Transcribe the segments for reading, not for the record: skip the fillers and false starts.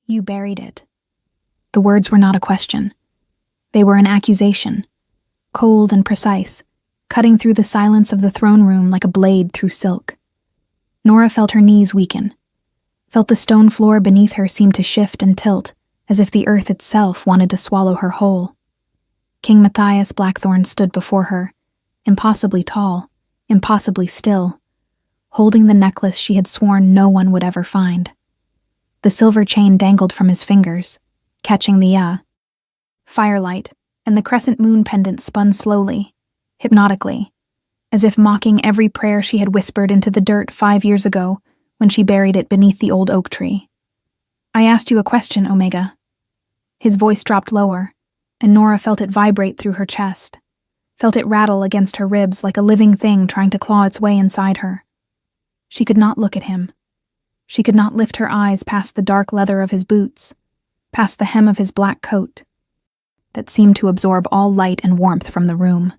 You buried it. The words were not a question. They were an accusation, cold and precise, cutting through the silence of the throne room like a blade through silk. Nora felt her knees weaken, felt the stone floor beneath her seem to shift and tilt, as if the earth itself wanted to swallow her whole. King Matthias Blackthorn stood before her, impossibly tall, impossibly still, holding the necklace she had sworn no one would ever find. The silver chain dangled from his fingers, catching the firelight, and the crescent moon pendant spun slowly, hypnotically, as if mocking every prayer she had whispered into the dirt 5 years ago when she buried it beneath the old oak tree. I asked you a question, Omega. His voice dropped lower, and Nora felt it vibrate through her chest, felt it rattle against her ribs like a living thing trying to claw its way inside her. She could not look at him. She could not lift her eyes past the dark leather of his boots, past the hem of his black coat, that seemed to absorb all light and warmth from the room.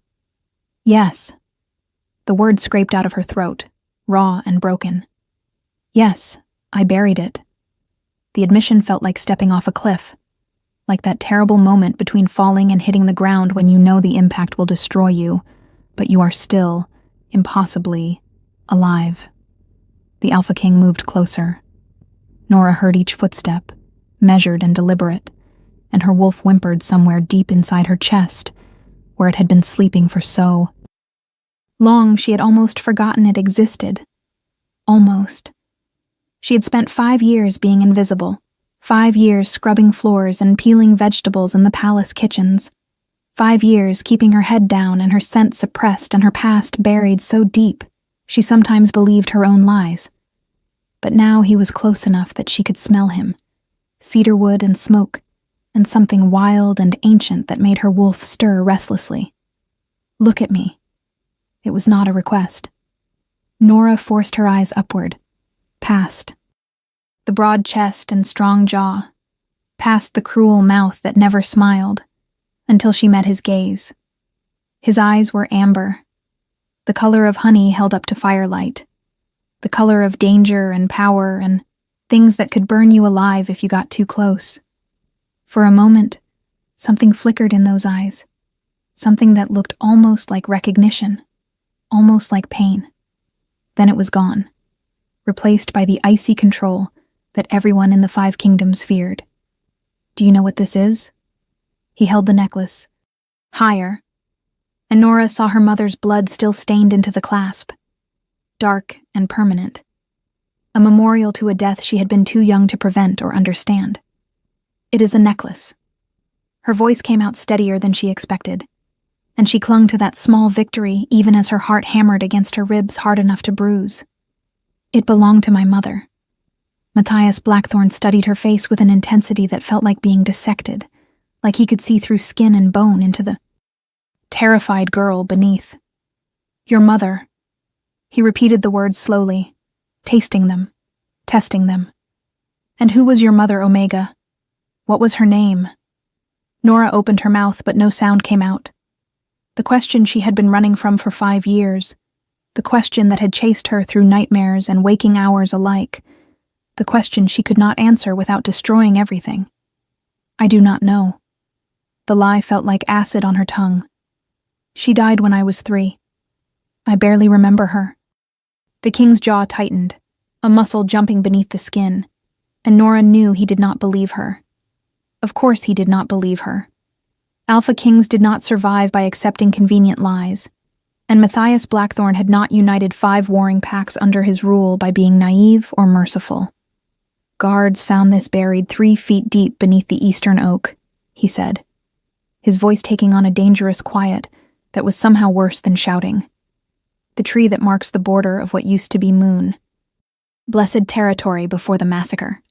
Yes. The word scraped out of her throat, raw and broken. Yes, I buried it. The admission felt like stepping off a cliff, like that terrible moment between falling and hitting the ground when you know the impact will destroy you, but you are still, impossibly, alive. The Alpha King moved closer. Nora heard each footstep, measured and deliberate, and her wolf whimpered somewhere deep inside her chest, where it had been sleeping for so long she had almost forgotten it existed. Almost. She had spent 5 years being invisible, 5 years scrubbing floors and peeling vegetables in the palace kitchens, 5 years keeping her head down and her scent suppressed and her past buried so deep she sometimes believed her own lies. But now he was close enough that she could smell him, cedarwood and smoke, and something wild and ancient that made her wolf stir restlessly. Look at me. It was not a request. Nora forced her eyes upward, past the broad chest and strong jaw, past the cruel mouth that never smiled, until she met his gaze. His eyes were amber, the color of honey held up to firelight, the color of danger and power and things that could burn you alive if you got too close. For a moment, something flickered in those eyes, something that looked almost like recognition, almost like pain. Then it was gone, replaced by the icy control that everyone in the 5 kingdoms feared. Do you know what this is? He held the necklace, higher, and Nora saw her mother's blood still stained into the clasp, dark and permanent, a memorial to a death she had been too young to prevent or understand. It is a necklace. Her voice came out steadier than she expected, and she clung to that small victory even as her heart hammered against her ribs hard enough to bruise. It belonged to my mother. Matthias Blackthorn studied her face with an intensity that felt like being dissected, like he could see through skin and bone into the terrified girl beneath. Your mother. He repeated the words slowly, tasting them, testing them. And who was your mother, Omega? What was her name? Nora opened her mouth, but no sound came out. The question she had been running from for 5 years, the question that had chased her through nightmares and waking hours alike, the question she could not answer without destroying everything. I do not know. The lie felt like acid on her tongue. She died when I was 3. I barely remember her. The king's jaw tightened, a muscle jumping beneath the skin, and Nora knew he did not believe her. Of course he did not believe her. Alpha Kings did not survive by accepting convenient lies, and Matthias Blackthorn had not united 5 warring packs under his rule by being naive or merciful. Guards found this buried 3 feet deep beneath the eastern oak, he said, his voice taking on a dangerous quiet that was somehow worse than shouting. The tree that marks the border of what used to be Moon. Blessed territory before the massacre.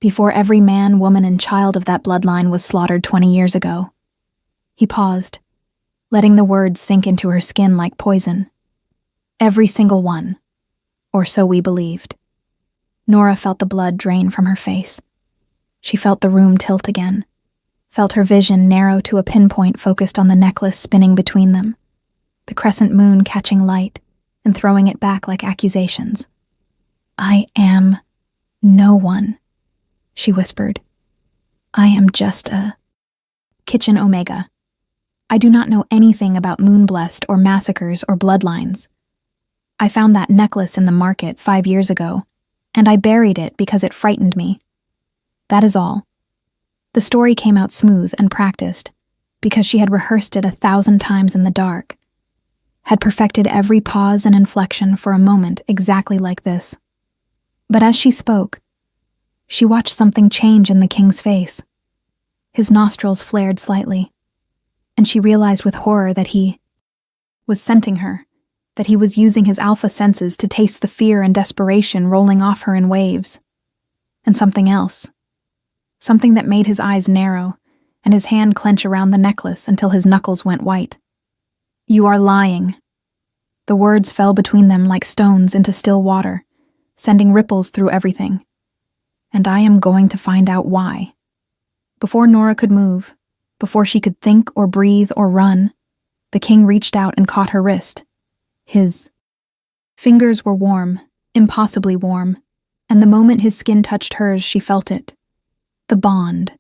Before every man, woman, and child of that bloodline was slaughtered 20 years ago. He paused, letting the words sink into her skin like poison. Every single one. Or so we believed. Nora felt the blood drain from her face. She felt the room tilt again, felt her vision narrow to a pinpoint focused on the necklace spinning between them, the crescent moon catching light and throwing it back like accusations. I am no one. she whispered. I am just a kitchen Omega. I do not know anything about Moonblessed or massacres or bloodlines. I found that necklace in the market 5 years ago, and I buried it because it frightened me. That is all. The story came out smooth and practiced, because she had rehearsed it 1,000 times in the dark, had perfected every pause and inflection for a moment exactly like this. But as she spoke, she watched something change in the king's face. His nostrils flared slightly, and she realized with horror that he was scenting her, that he was using his alpha senses to taste the fear and desperation rolling off her in waves. And something else. Something that made his eyes narrow, and his hand clench around the necklace until his knuckles went white. You are lying. The words fell between them like stones into still water, sending ripples through everything. And I am going to find out why. Before Nora could move, before she could think or breathe or run, the king reached out and caught her wrist. His fingers were warm, impossibly warm, and the moment his skin touched hers, she felt it. The bond.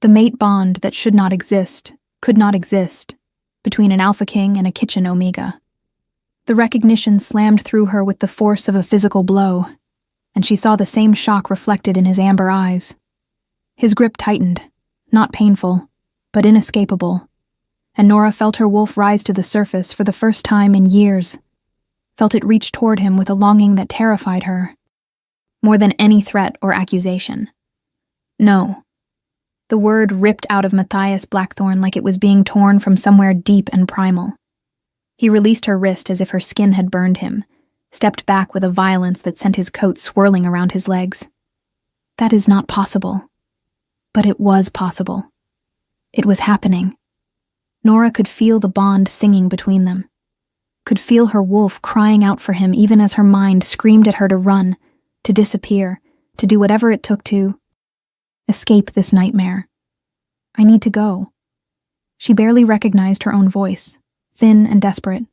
The mate bond that should not exist, could not exist, between an Alpha King and a kitchen Omega. The recognition slammed through her with the force of a physical blow, and she saw the same shock reflected in his amber eyes. His grip tightened, not painful, but inescapable, and Nora felt her wolf rise to the surface for the first time in years, felt it reach toward him with a longing that terrified her, more than any threat or accusation. No. The word ripped out of Matthias Blackthorne like it was being torn from somewhere deep and primal. He released her wrist as if her skin had burned him, stepped back with a violence that sent his coat swirling around his legs. That is not possible. But it was possible. It was happening. Nora could feel the bond singing between them, could feel her wolf crying out for him even as her mind screamed at her to run, to disappear, to do whatever it took to escape this nightmare. I need to go. She barely recognized her own voice, thin and desperate.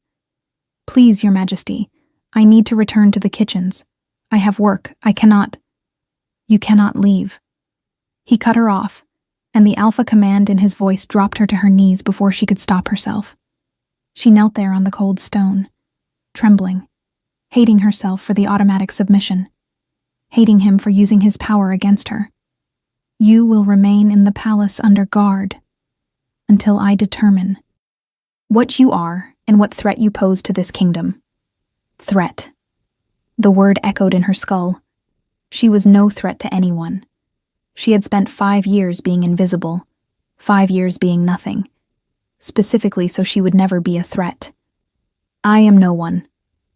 Please, Your Majesty, I need to return to the kitchens. I have work. I cannot. You cannot leave. He cut her off, and the alpha command in his voice dropped her to her knees before she could stop herself. She knelt there on the cold stone, trembling, hating herself for the automatic submission, hating him for using his power against her. You will remain in the palace under guard until I determine what you are and what threat you pose to this kingdom. Threat. The word echoed in her skull. She was no threat to anyone. She had spent 5 years being invisible, 5 years being nothing, specifically so she would never be a threat. I am no one,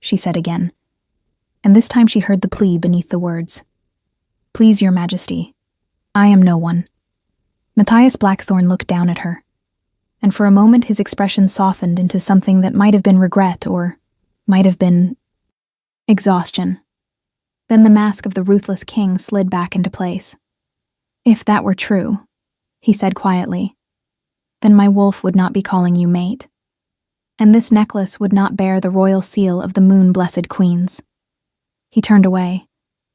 she said again, and this time she heard the plea beneath the words. Please, Your Majesty, I am no one. Matthias Blackthorne looked down at her, and for a moment his expression softened into something that might have been regret or might have been exhaustion. Then the mask of the ruthless king slid back into place. If that were true, he said quietly, then my wolf would not be calling you mate, and this necklace would not bear the royal seal of the moon-blessed queens. He turned away,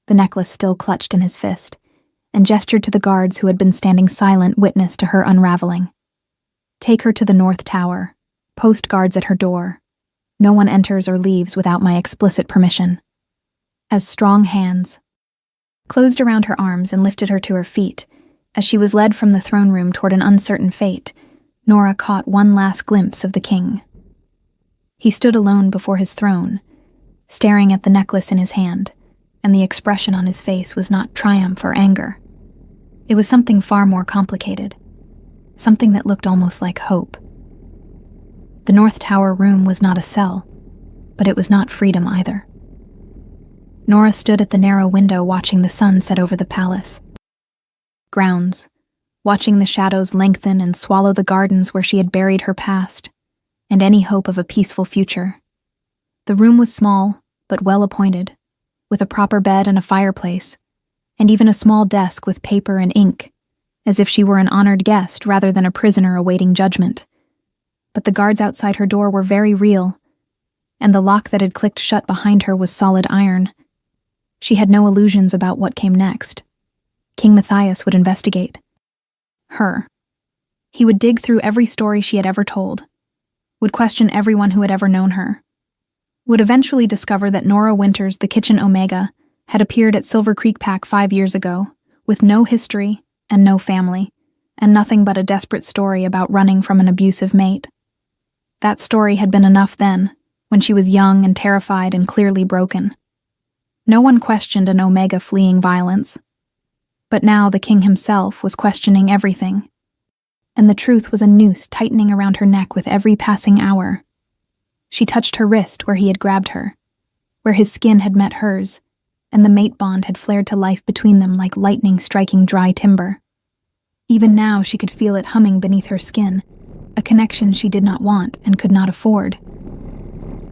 the necklace still clutched in his fist, and gestured to the guards who had been standing silent witness to her unraveling. Take her to the North Tower. Post guards at her door. No one enters or leaves without my explicit permission. As strong hands closed around her arms and lifted her to her feet, as she was led from the throne room toward an uncertain fate, Nora caught one last glimpse of the king. He stood alone before his throne, staring at the necklace in his hand, and the expression on his face was not triumph or anger. It was something far more complicated, something that looked almost like hope. The North Tower room was not a cell, but it was not freedom either. Nora stood at the narrow window watching the sun set over the palace grounds, watching the shadows lengthen and swallow the gardens where she had buried her past, and any hope of a peaceful future. The room was small, but well appointed, with a proper bed and a fireplace, and even a small desk with paper and ink, as if she were an honored guest rather than a prisoner awaiting judgment. But the guards outside her door were very real, and the lock that had clicked shut behind her was solid iron. She had no illusions about what came next. King Matthias would investigate. Her. He would dig through every story she had ever told, would question everyone who had ever known her, would eventually discover that Nora Winters, the Kitchen Omega, had appeared at Silver Creek Pack 5 years ago, with no history and no family, and nothing but a desperate story about running from an abusive mate. That story had been enough then, when she was young and terrified and clearly broken. No one questioned an Omega fleeing violence. But now the king himself was questioning everything. And the truth was a noose tightening around her neck with every passing hour. She touched her wrist where he had grabbed her, where his skin had met hers, and the mate bond had flared to life between them like lightning striking dry timber. Even now she could feel it humming beneath her skin, a connection she did not want and could not afford.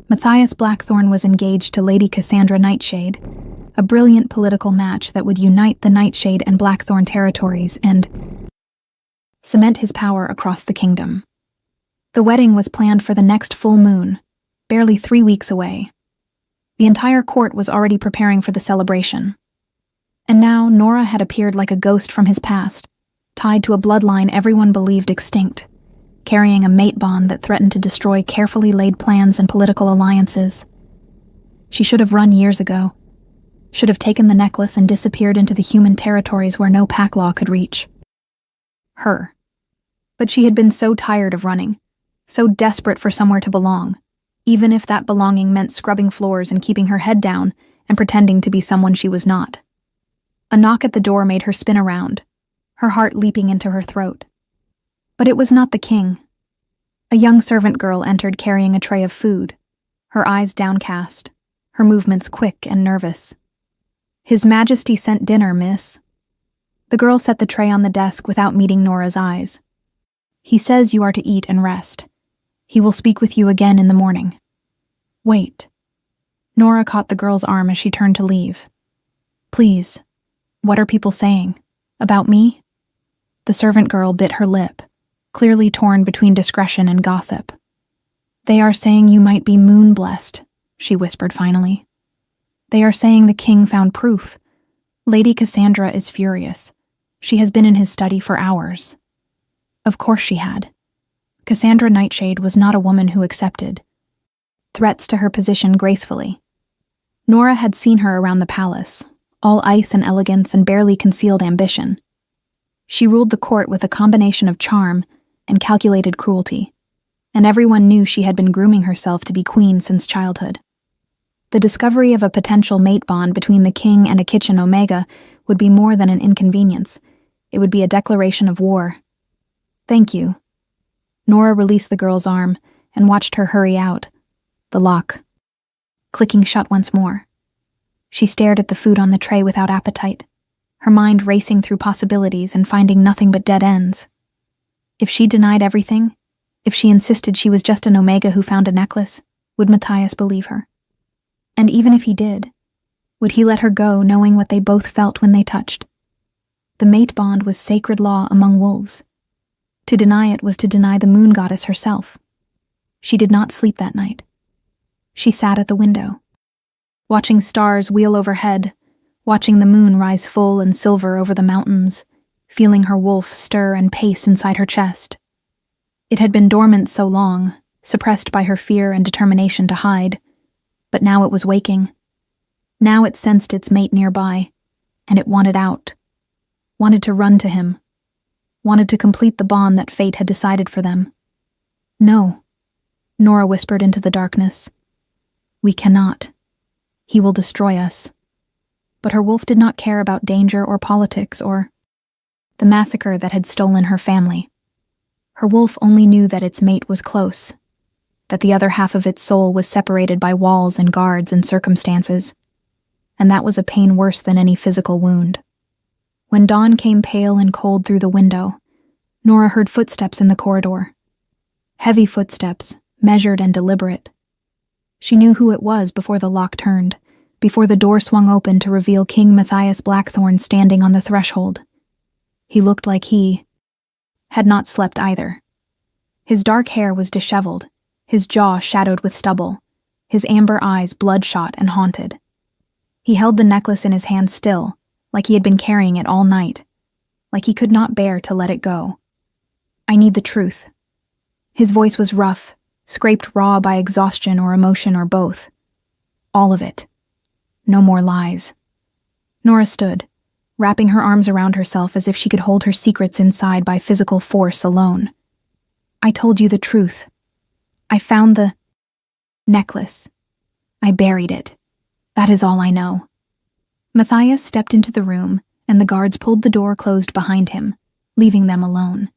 Matthias Blackthorne was engaged to Lady Cassandra Nightshade, a brilliant political match that would unite the Nightshade and Blackthorne territories and cement his power across the kingdom. The wedding was planned for the next full moon, barely 3 weeks away. The entire court was already preparing for the celebration. And now Nora had appeared like a ghost from his past, tied to a bloodline everyone believed extinct, carrying a mate bond that threatened to destroy carefully laid plans and political alliances. She should have run years ago, should have taken the necklace and disappeared into the human territories where no pack law could reach. Her. But she had been so tired of running, so desperate for somewhere to belong, even if that belonging meant scrubbing floors and keeping her head down and pretending to be someone she was not. A knock at the door made her spin around, her heart leaping into her throat. But it was not the king. A young servant girl entered carrying a tray of food, her eyes downcast, her movements quick and nervous. "His Majesty sent dinner, miss." The girl set the tray on the desk without meeting Nora's eyes. "He says you are to eat and rest. He will speak with you again in the morning." "Wait." Nora caught the girl's arm as she turned to leave. "Please, what are people saying? About me?" The servant girl bit her lip, clearly torn between discretion and gossip. "They are saying you might be moon-blessed," she whispered finally. "They are saying the king found proof. Lady Cassandra is furious. She has been in his study for hours." Of course she had. Cassandra Nightshade was not a woman who accepted threats to her position gracefully. Nora had seen her around the palace, all ice and elegance and barely concealed ambition. She ruled the court with a combination of charm and calculated cruelty, and everyone knew she had been grooming herself to be queen since childhood. The discovery of a potential mate bond between the king and a Kitchen Omega would be more than an inconvenience. It would be a declaration of war. "Thank you." Nora released the girl's arm and watched her hurry out, the lock clicking shut once more. She stared at the food on the tray without appetite, her mind racing through possibilities and finding nothing but dead ends. If she denied everything, if she insisted she was just an Omega who found a necklace, would Matthias believe her? And even if he did, would he let her go knowing what they both felt when they touched? The mate bond was sacred law among wolves. To deny it was to deny the moon goddess herself. She did not sleep that night. She sat at the window, watching stars wheel overhead, watching the moon rise full and silver over the mountains, feeling her wolf stir and pace inside her chest. It had been dormant so long, suppressed by her fear and determination to hide, but now it was waking. Now it sensed its mate nearby, and it wanted out, wanted to run to him, wanted to complete the bond that fate had decided for them. "No," Nora whispered into the darkness. "We cannot. He will destroy us." But her wolf did not care about danger or politics or the massacre that had stolen her family. Her wolf only knew that its mate was close, that the other half of its soul was separated by walls and guards and circumstances, and that was a pain worse than any physical wound. When dawn came pale and cold through the window, Nora heard footsteps in the corridor. Heavy footsteps, measured and deliberate. She knew who it was before the lock turned, before the door swung open to reveal King Matthias Blackthorne standing on the threshold. He looked like he had not slept either. His dark hair was disheveled, his jaw shadowed with stubble, his amber eyes bloodshot and haunted. He held the necklace in his hand still, like he had been carrying it all night, like he could not bear to let it go. "I need the truth." His voice was rough, scraped raw by exhaustion or emotion or both. All of it. No more lies. Nora stood, wrapping her arms around herself as if she could hold her secrets inside by physical force alone. "I told you the truth. I found the necklace. I buried it. That is all I know." Matthias stepped into the room, and the guards pulled the door closed behind him, leaving them alone.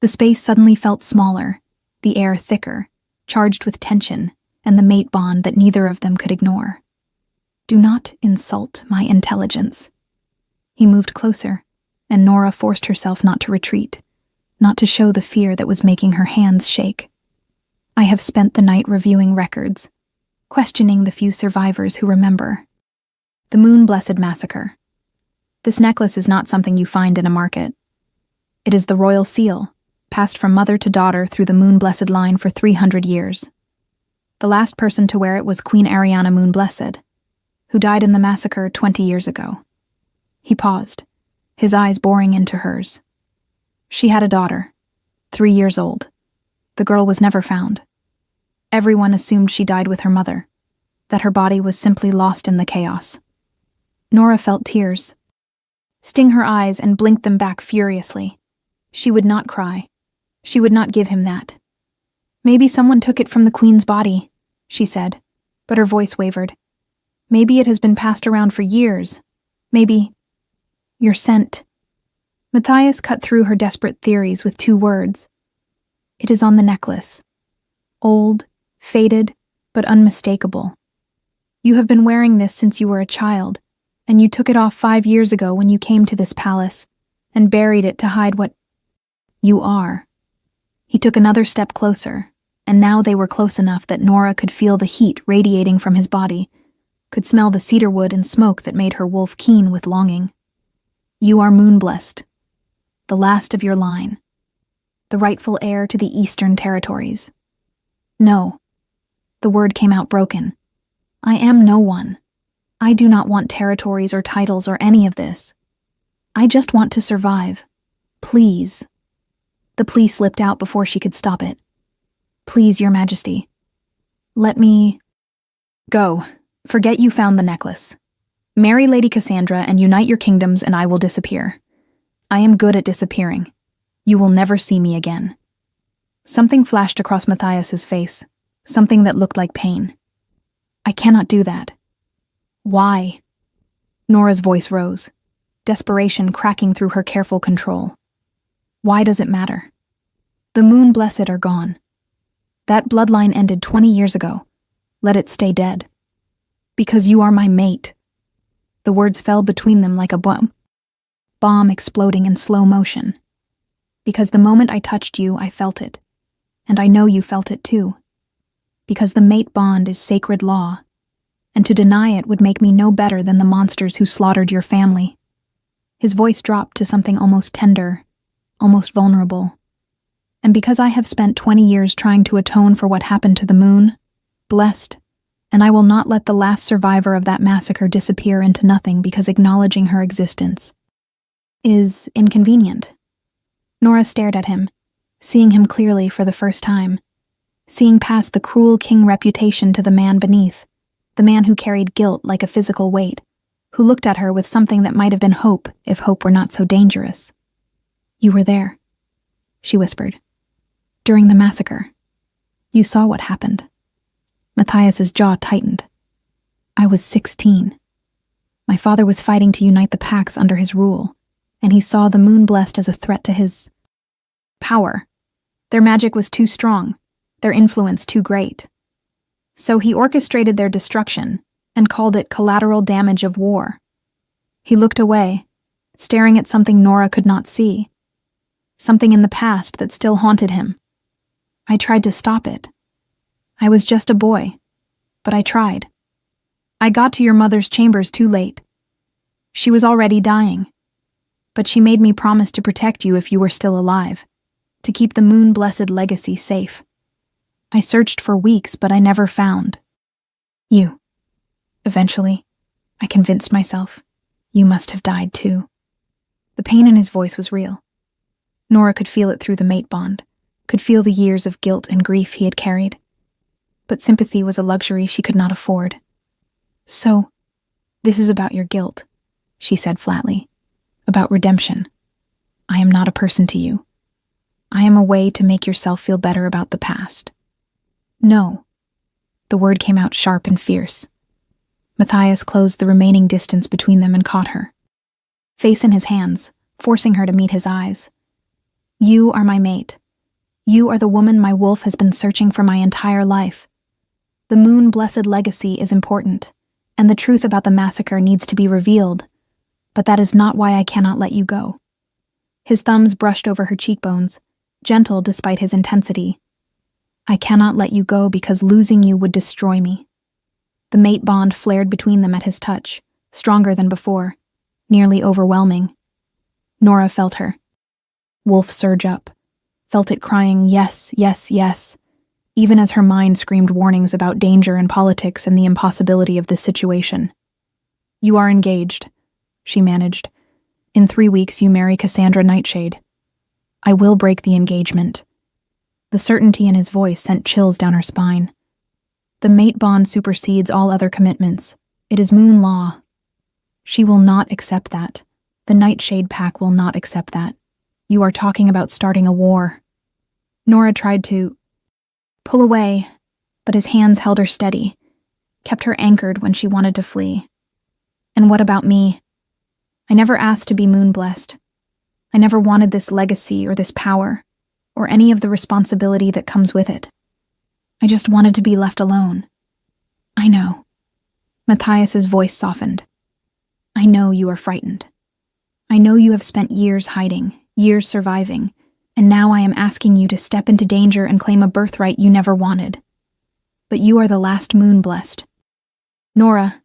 The space suddenly felt smaller, the air thicker, charged with tension, and the mate bond that neither of them could ignore. "Do not insult my intelligence." He moved closer, and Nora forced herself not to retreat, not to show the fear that was making her hands shake. "I have spent the night reviewing records, questioning the few survivors who remember. The Moon-Blessed Massacre. This necklace is not something you find in a market. It is the royal seal, passed from mother to daughter through the Moon-Blessed line for 300 years. The last person to wear it was Queen Ariana Moon-Blessed, who died in the massacre 20 years ago." He paused, his eyes boring into hers. "She had a daughter, 3 years old. The girl was never found. Everyone assumed she died with her mother, that her body was simply lost in the chaos." Nora felt tears sting her eyes and blinked them back furiously. She would not cry. She would not give him that. "Maybe someone took it from the queen's body," she said, but her voice wavered. "Maybe it has been passed around for years. Maybe you're sent." Matthias cut through her desperate theories with 2 words. "It is on the necklace. Old, faded, but unmistakable. You have been wearing this since you were a child, and you took it off 5 years ago when you came to this palace, and buried it to hide what you are." He took another step closer, and now they were close enough that Nora could feel the heat radiating from his body, could smell the cedarwood and smoke that made her wolf keen with longing. "You are Moon-Blessed, the last of your line, the rightful heir to the Eastern Territories." "No." The word came out broken. "I am no one. I do not want territories or titles or any of this. I just want to survive. Please." The plea slipped out before she could stop it. "Please, Your Majesty. Let me go. Forget you found the necklace. Marry Lady Cassandra and unite your kingdoms, and I will disappear. I am good at disappearing. You will never see me again." Something flashed across Matthias's face, something that looked like pain. "I cannot do that." "Why?" Nora's voice rose, desperation cracking through her careful control. "Why does it matter? The Moon-Blessed are gone. That bloodline ended 20 years ago. Let it stay dead. Because you are my mate." The words fell between them like a bomb exploding in slow motion. "Because the moment I touched you, I felt it. And I know you felt it too. Because the mate bond is sacred law, and to deny it would make me no better than the monsters who slaughtered your family." His voice dropped to something almost tender, almost vulnerable. "And because I have spent 20 years trying to atone for what happened to the moon, blessed, and I will not let the last survivor of that massacre disappear into nothing because acknowledging her existence is inconvenient." Nora stared at him, seeing him clearly for the first time, seeing past the cruel king reputation to the man beneath, the man who carried guilt like a physical weight, who looked at her with something that might have been hope if hope were not so dangerous. "You were there," she whispered. "During the massacre. You saw what happened." Matthias's jaw tightened. "I was 16. My father was fighting to unite the Pax under his rule, and he saw the Moon-Blessed as a threat to his power. Their magic was too strong, their influence too great. So he orchestrated their destruction and called it collateral damage of war." He looked away, staring at something Nora could not see, something in the past that still haunted him. "I tried to stop it. I was just a boy, but I tried. I got to your mother's chambers too late. She was already dying, but she made me promise to protect you if you were still alive, to keep the Moon-Blessed legacy safe. I searched for weeks, but I never found you. Eventually, I convinced myself, You must have died too. The pain in his voice was real. Nora could feel it through the mate bond, could feel the years of guilt and grief he had carried. But sympathy was a luxury she could not afford. So, this is about your guilt, she said flatly. About redemption. I am not a person to you. I am a way to make yourself feel better about the past. No. The word came out sharp and fierce. Matthias closed the remaining distance between them and caught her, face in his hands, forcing her to meet his eyes. You are my mate. You are the woman my wolf has been searching for my entire life. The moon-blessed legacy is important, and the truth about the massacre needs to be revealed, but that is not why I cannot let you go. His thumbs brushed over her cheekbones, gentle despite his intensity. I cannot let you go because losing you would destroy me. The mate bond flared between them at his touch, stronger than before, nearly overwhelming. Nora felt her. Wolf surge up, felt it crying yes, yes, yes, even as her mind screamed warnings about danger and politics and the impossibility of this situation. You are engaged, she managed. In 3 weeks you marry Cassandra Nightshade. I will break the engagement. The certainty in his voice sent chills down her spine. The mate bond supersedes all other commitments. It is moon law. She will not accept that. The Nightshade Pack will not accept that. You are talking about starting a war. Nora tried to pull away, but his hands held her steady, kept her anchored when she wanted to flee. And what about me? I never asked to be moon-blessed. I never wanted this legacy or this power, or any of the responsibility that comes with it. I just wanted to be left alone. I know. Matthias's voice softened. I know you are frightened. I know you have spent years hiding, years surviving, and now I am asking you to step into danger and claim a birthright you never wanted. But you are the last moon-blessed. Nora,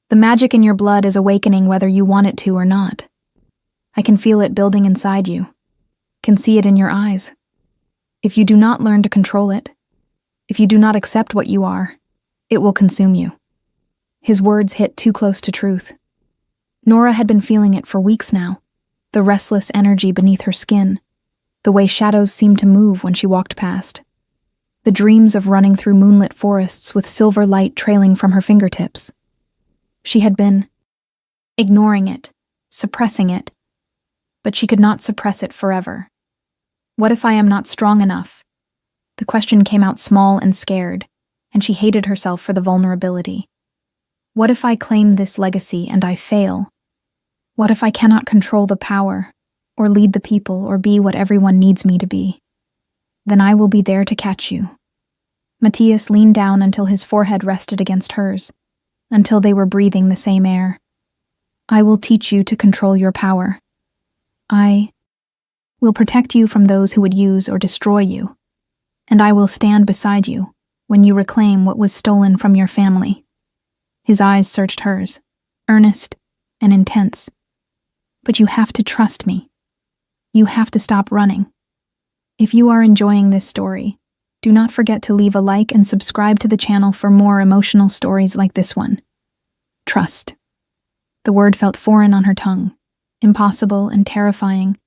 the magic in your blood is awakening whether you want it to or not. I can feel it building inside you, can see it in your eyes. If you do not learn to control it, if you do not accept what you are, it will consume you. His words hit too close to truth. Nora had been feeling it for weeks now, the restless energy beneath her skin, the way shadows seemed to move when she walked past, the dreams of running through moonlit forests with silver light trailing from her fingertips. She had been ignoring it, suppressing it, but she could not suppress it forever. What if I am not strong enough? The question came out small and scared, and she hated herself for the vulnerability. What if I claim this legacy and I fail? What if I cannot control the power, or lead the people, or be what everyone needs me to be? Then I will be there to catch you. Matthias leaned down until his forehead rested against hers, until they were breathing the same air. I will teach you to control your power. I will protect you from those who would use or destroy you, and I will stand beside you when you reclaim what was stolen from your family. His eyes searched hers, earnest and intense. But you have to trust me. You have to stop running. If you are enjoying this story, do not forget to leave a like and subscribe to the channel for more emotional stories like this one. Trust. The word felt foreign on her tongue, impossible and terrifying,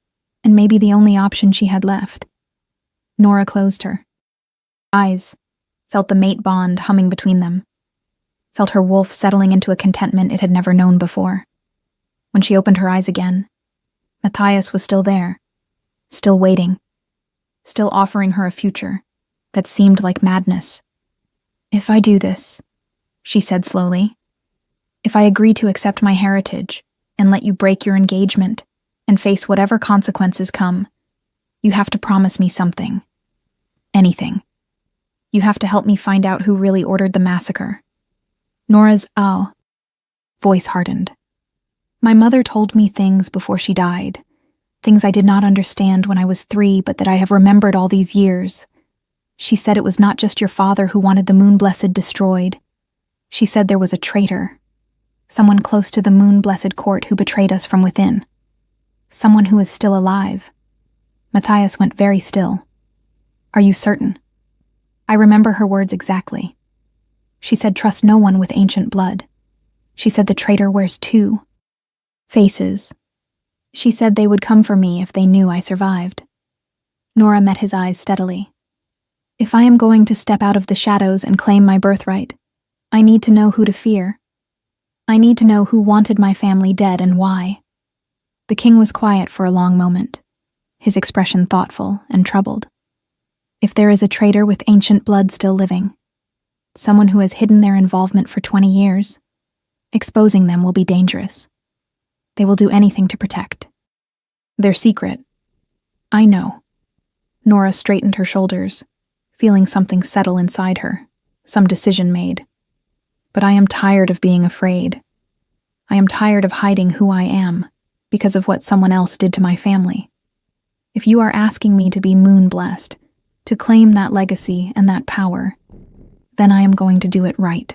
and maybe the only option she had left. Nora closed her eyes, felt the mate bond humming between them, felt her wolf settling into a contentment it had never known before. When she opened her eyes again, Matthias was still there, still waiting, still offering her a future that seemed like madness. If I do this, she said slowly, if I agree to accept my heritage and let you break your engagement and face whatever consequences come, you have to promise me something. Anything. You have to help me find out who really ordered the massacre. Nora's voice hardened. My mother told me things before she died, things I did not understand when I was 3, but that I have remembered all these years. She said it was not just your father who wanted the moon-blessed destroyed. She said there was a traitor, someone close to the moon-blessed court who betrayed us from within, someone who is still alive. Matthias went very still. Are you certain? I remember her words exactly. She said trust no one with ancient blood. She said the traitor wears 2. Faces. She said they would come for me if they knew I survived. Nora met his eyes steadily. If I am going to step out of the shadows and claim my birthright, I need to know who to fear. I need to know who wanted my family dead and why. The king was quiet for a long moment, his expression thoughtful and troubled. If there is a traitor with ancient blood still living, someone who has hidden their involvement for 20 years, exposing them will be dangerous. They will do anything to protect their secret. I know. Nora straightened her shoulders, feeling something settle inside her, some decision made. But I am tired of being afraid. I am tired of hiding who I am because of what someone else did to my family. If you are asking me to be moon-blessed, to claim that legacy and that power, then I am going to do it right.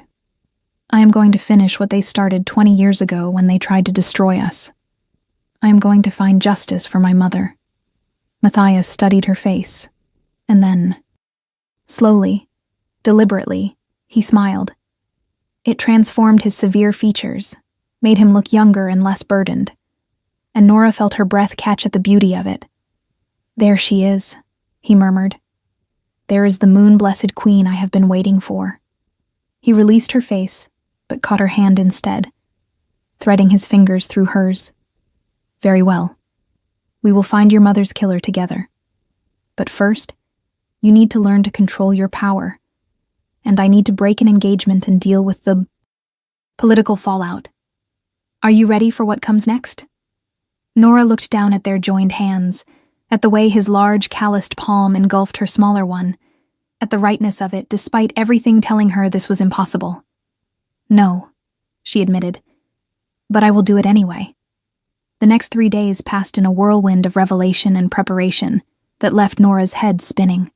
I am going to finish what they started 20 years ago when they tried to destroy us. I am going to find justice for my mother. Matthias studied her face, and then, slowly, deliberately, he smiled. It transformed his severe features, made him look younger and less burdened, and Nora felt her breath catch at the beauty of it. There she is, he murmured. There is the moon-blessed queen I have been waiting for. He released her face, but caught her hand instead, threading his fingers through hers. Very well. We will find your mother's killer together. But first, you need to learn to control your power, and I need to break an engagement and deal with the political fallout. Are you ready for what comes next? Nora looked down at their joined hands, at the way his large, calloused palm engulfed her smaller one, at the rightness of it despite everything telling her this was impossible. No, she admitted, but I will do it anyway. The next 3 days passed in a whirlwind of revelation and preparation that left Nora's head spinning.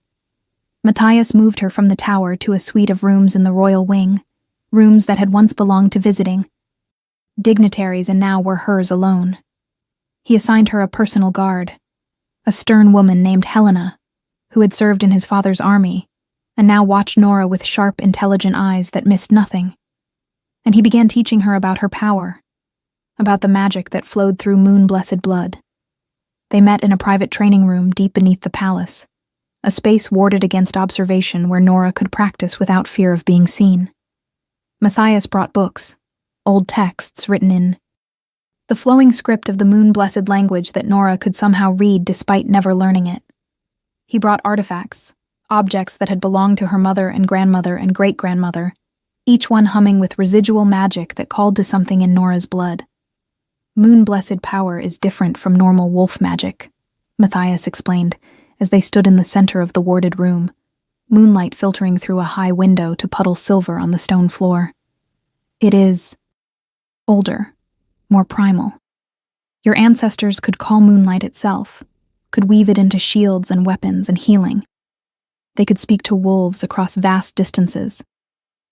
Matthias moved her from the tower to a suite of rooms in the royal wing, rooms that had once belonged to visiting dignitaries and now were hers alone. He assigned her a personal guard, a stern woman named Helena, who had served in his father's army and now watched Nora with sharp, intelligent eyes that missed nothing. And he began teaching her about her power, about the magic that flowed through moon-blessed blood. They met in a private training room deep beneath the palace, a space warded against observation where Nora could practice without fear of being seen. Matthias brought books, old texts written in the flowing script of the moon-blessed language that Nora could somehow read despite never learning it. He brought artifacts, objects that had belonged to her mother and grandmother and great-grandmother, each one humming with residual magic that called to something in Nora's blood. Moon-blessed power is different from normal wolf magic, Matthias explained, as they stood in the center of the warded room, moonlight filtering through a high window to puddle silver on the stone floor. It is older, more primal. Your ancestors could call moonlight itself, could weave it into shields and weapons and healing. They could speak to wolves across vast distances,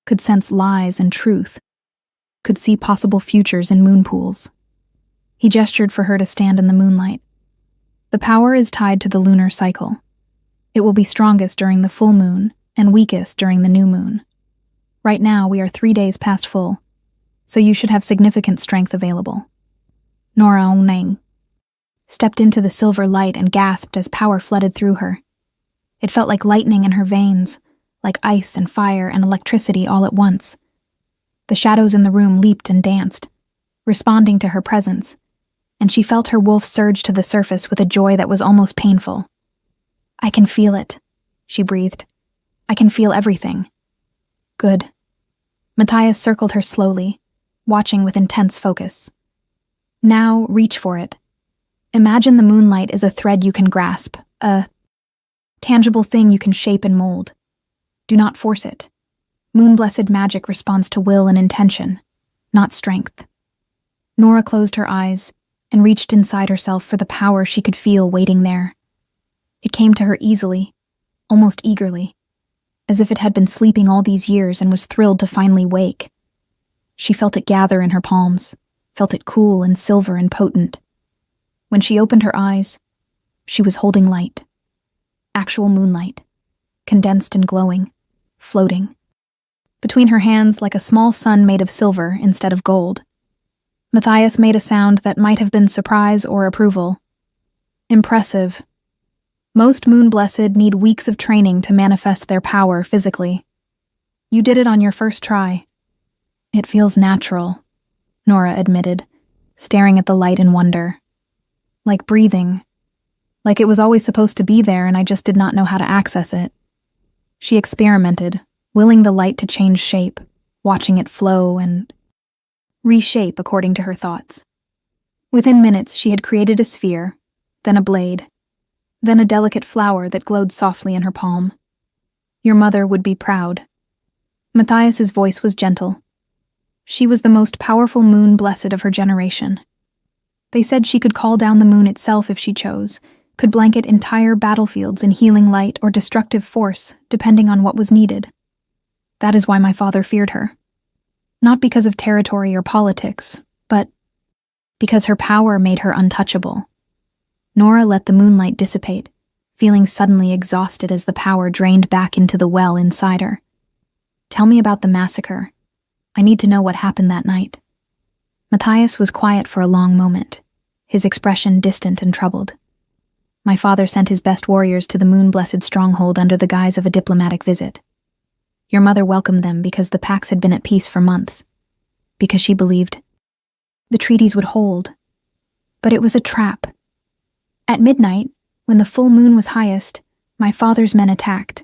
could sense lies and truth, could see possible futures in moon pools. He gestured for her to stand in the moonlight. The power is tied to the lunar cycle. It will be strongest during the full moon and weakest during the new moon. Right now, we are 3 days past full, so you should have significant strength available. Nora Onang stepped into the silver light and gasped as power flooded through her. It felt like lightning in her veins, like ice and fire and electricity all at once. The shadows in the room leaped and danced, responding to her presence, and she felt her wolf surge to the surface with a joy that was almost painful. I can feel it, she breathed. I can feel everything. Good. Matthias circled her slowly, watching with intense focus. Now reach for it. Imagine the moonlight is a thread you can grasp, a tangible thing you can shape and mold. Do not force it. Moon-blessed magic responds to will and intention, not strength. Nora closed her eyes and reached inside herself for the power she could feel waiting there. It came to her easily, almost eagerly, as if it had been sleeping all these years and was thrilled to finally wake. She felt it gather in her palms, felt it cool and silver and potent. When she opened her eyes, she was holding light. Actual moonlight, condensed and glowing, floating. Between her hands like a small sun made of silver instead of gold. Matthias made a sound that might have been surprise or approval. Impressive. Most Moon-Blessed need weeks of training to manifest their power physically. You did it on your first try. It feels natural, Nora admitted, staring at the light in wonder. Like breathing. Like it was always supposed to be there and I just did not know how to access it. She experimented, willing the light to change shape, watching it flow and reshape according to her thoughts. Within minutes, she had created a sphere, then a blade, then a delicate flower that glowed softly in her palm. Your mother would be proud. Matthias's voice was gentle. She was the most powerful Moon-Blessed of her generation. They said she could call down the moon itself if she chose, could blanket entire battlefields in healing light or destructive force, depending on what was needed. That is why my father feared her. Not because of territory or politics, but because her power made her untouchable. Nora let the moonlight dissipate, feeling suddenly exhausted as the power drained back into the well inside her. Tell me about the massacre. I need to know what happened that night. Matthias was quiet for a long moment, his expression distant and troubled. My father sent his best warriors to the Moon-Blessed stronghold under the guise of a diplomatic visit. Your mother welcomed them because the Pax had been at peace for months, because she believed the treaties would hold. But it was a trap. At midnight, when the full moon was highest, my father's men attacked.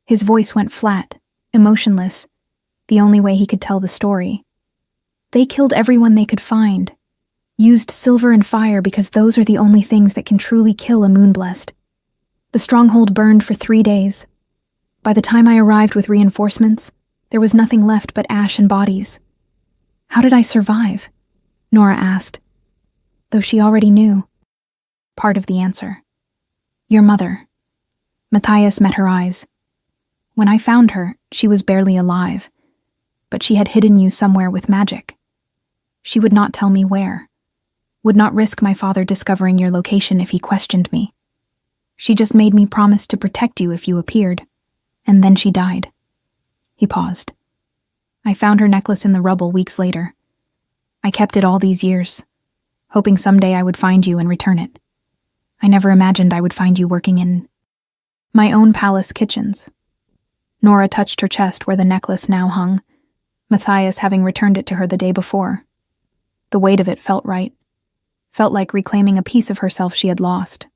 His voice went flat, emotionless, the only way he could tell the story. They killed everyone they could find, used silver and fire because those are the only things that can truly kill a Moon-Blessed. The stronghold burned for 3 days. By the time I arrived with reinforcements, there was nothing left but ash and bodies. How did I survive? Nora asked, though she already knew part of the answer. Your mother. Matthias met her eyes. When I found her, she was barely alive, but she had hidden you somewhere with magic. She would not tell me where, would not risk my father discovering your location if he questioned me. She just made me promise to protect you if you appeared, and then she died. He paused. I found her necklace in the rubble weeks later. I kept it all these years, hoping someday I would find you and return it. I never imagined I would find you working in my own palace kitchens. Nora touched her chest where the necklace now hung, Matthias having returned it to her the day before. The weight of it felt right. Felt like reclaiming a piece of herself she had lost.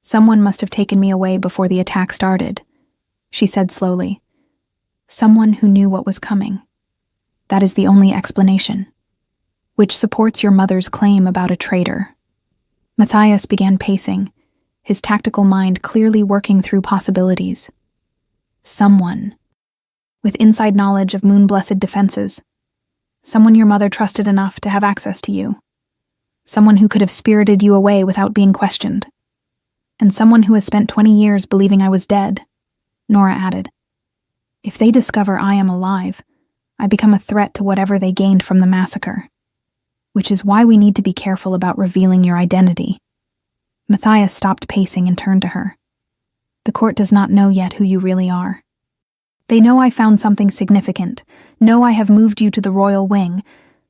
Someone must have taken me away before the attack started, she said slowly. Someone who knew what was coming. That is the only explanation, which supports your mother's claim about a traitor. Matthias began pacing, his tactical mind clearly working through possibilities. Someone, with inside knowledge of Moon-Blessed defenses. Someone your mother trusted enough to have access to you. Someone who could have spirited you away without being questioned. And someone who has spent 20 years believing I was dead, Nora added. If they discover I am alive, I become a threat to whatever they gained from the massacre. Which is why we need to be careful about revealing your identity. Matthias stopped pacing and turned to her. The court does not know yet who you really are. They know I found something significant, know I have moved you to the royal wing,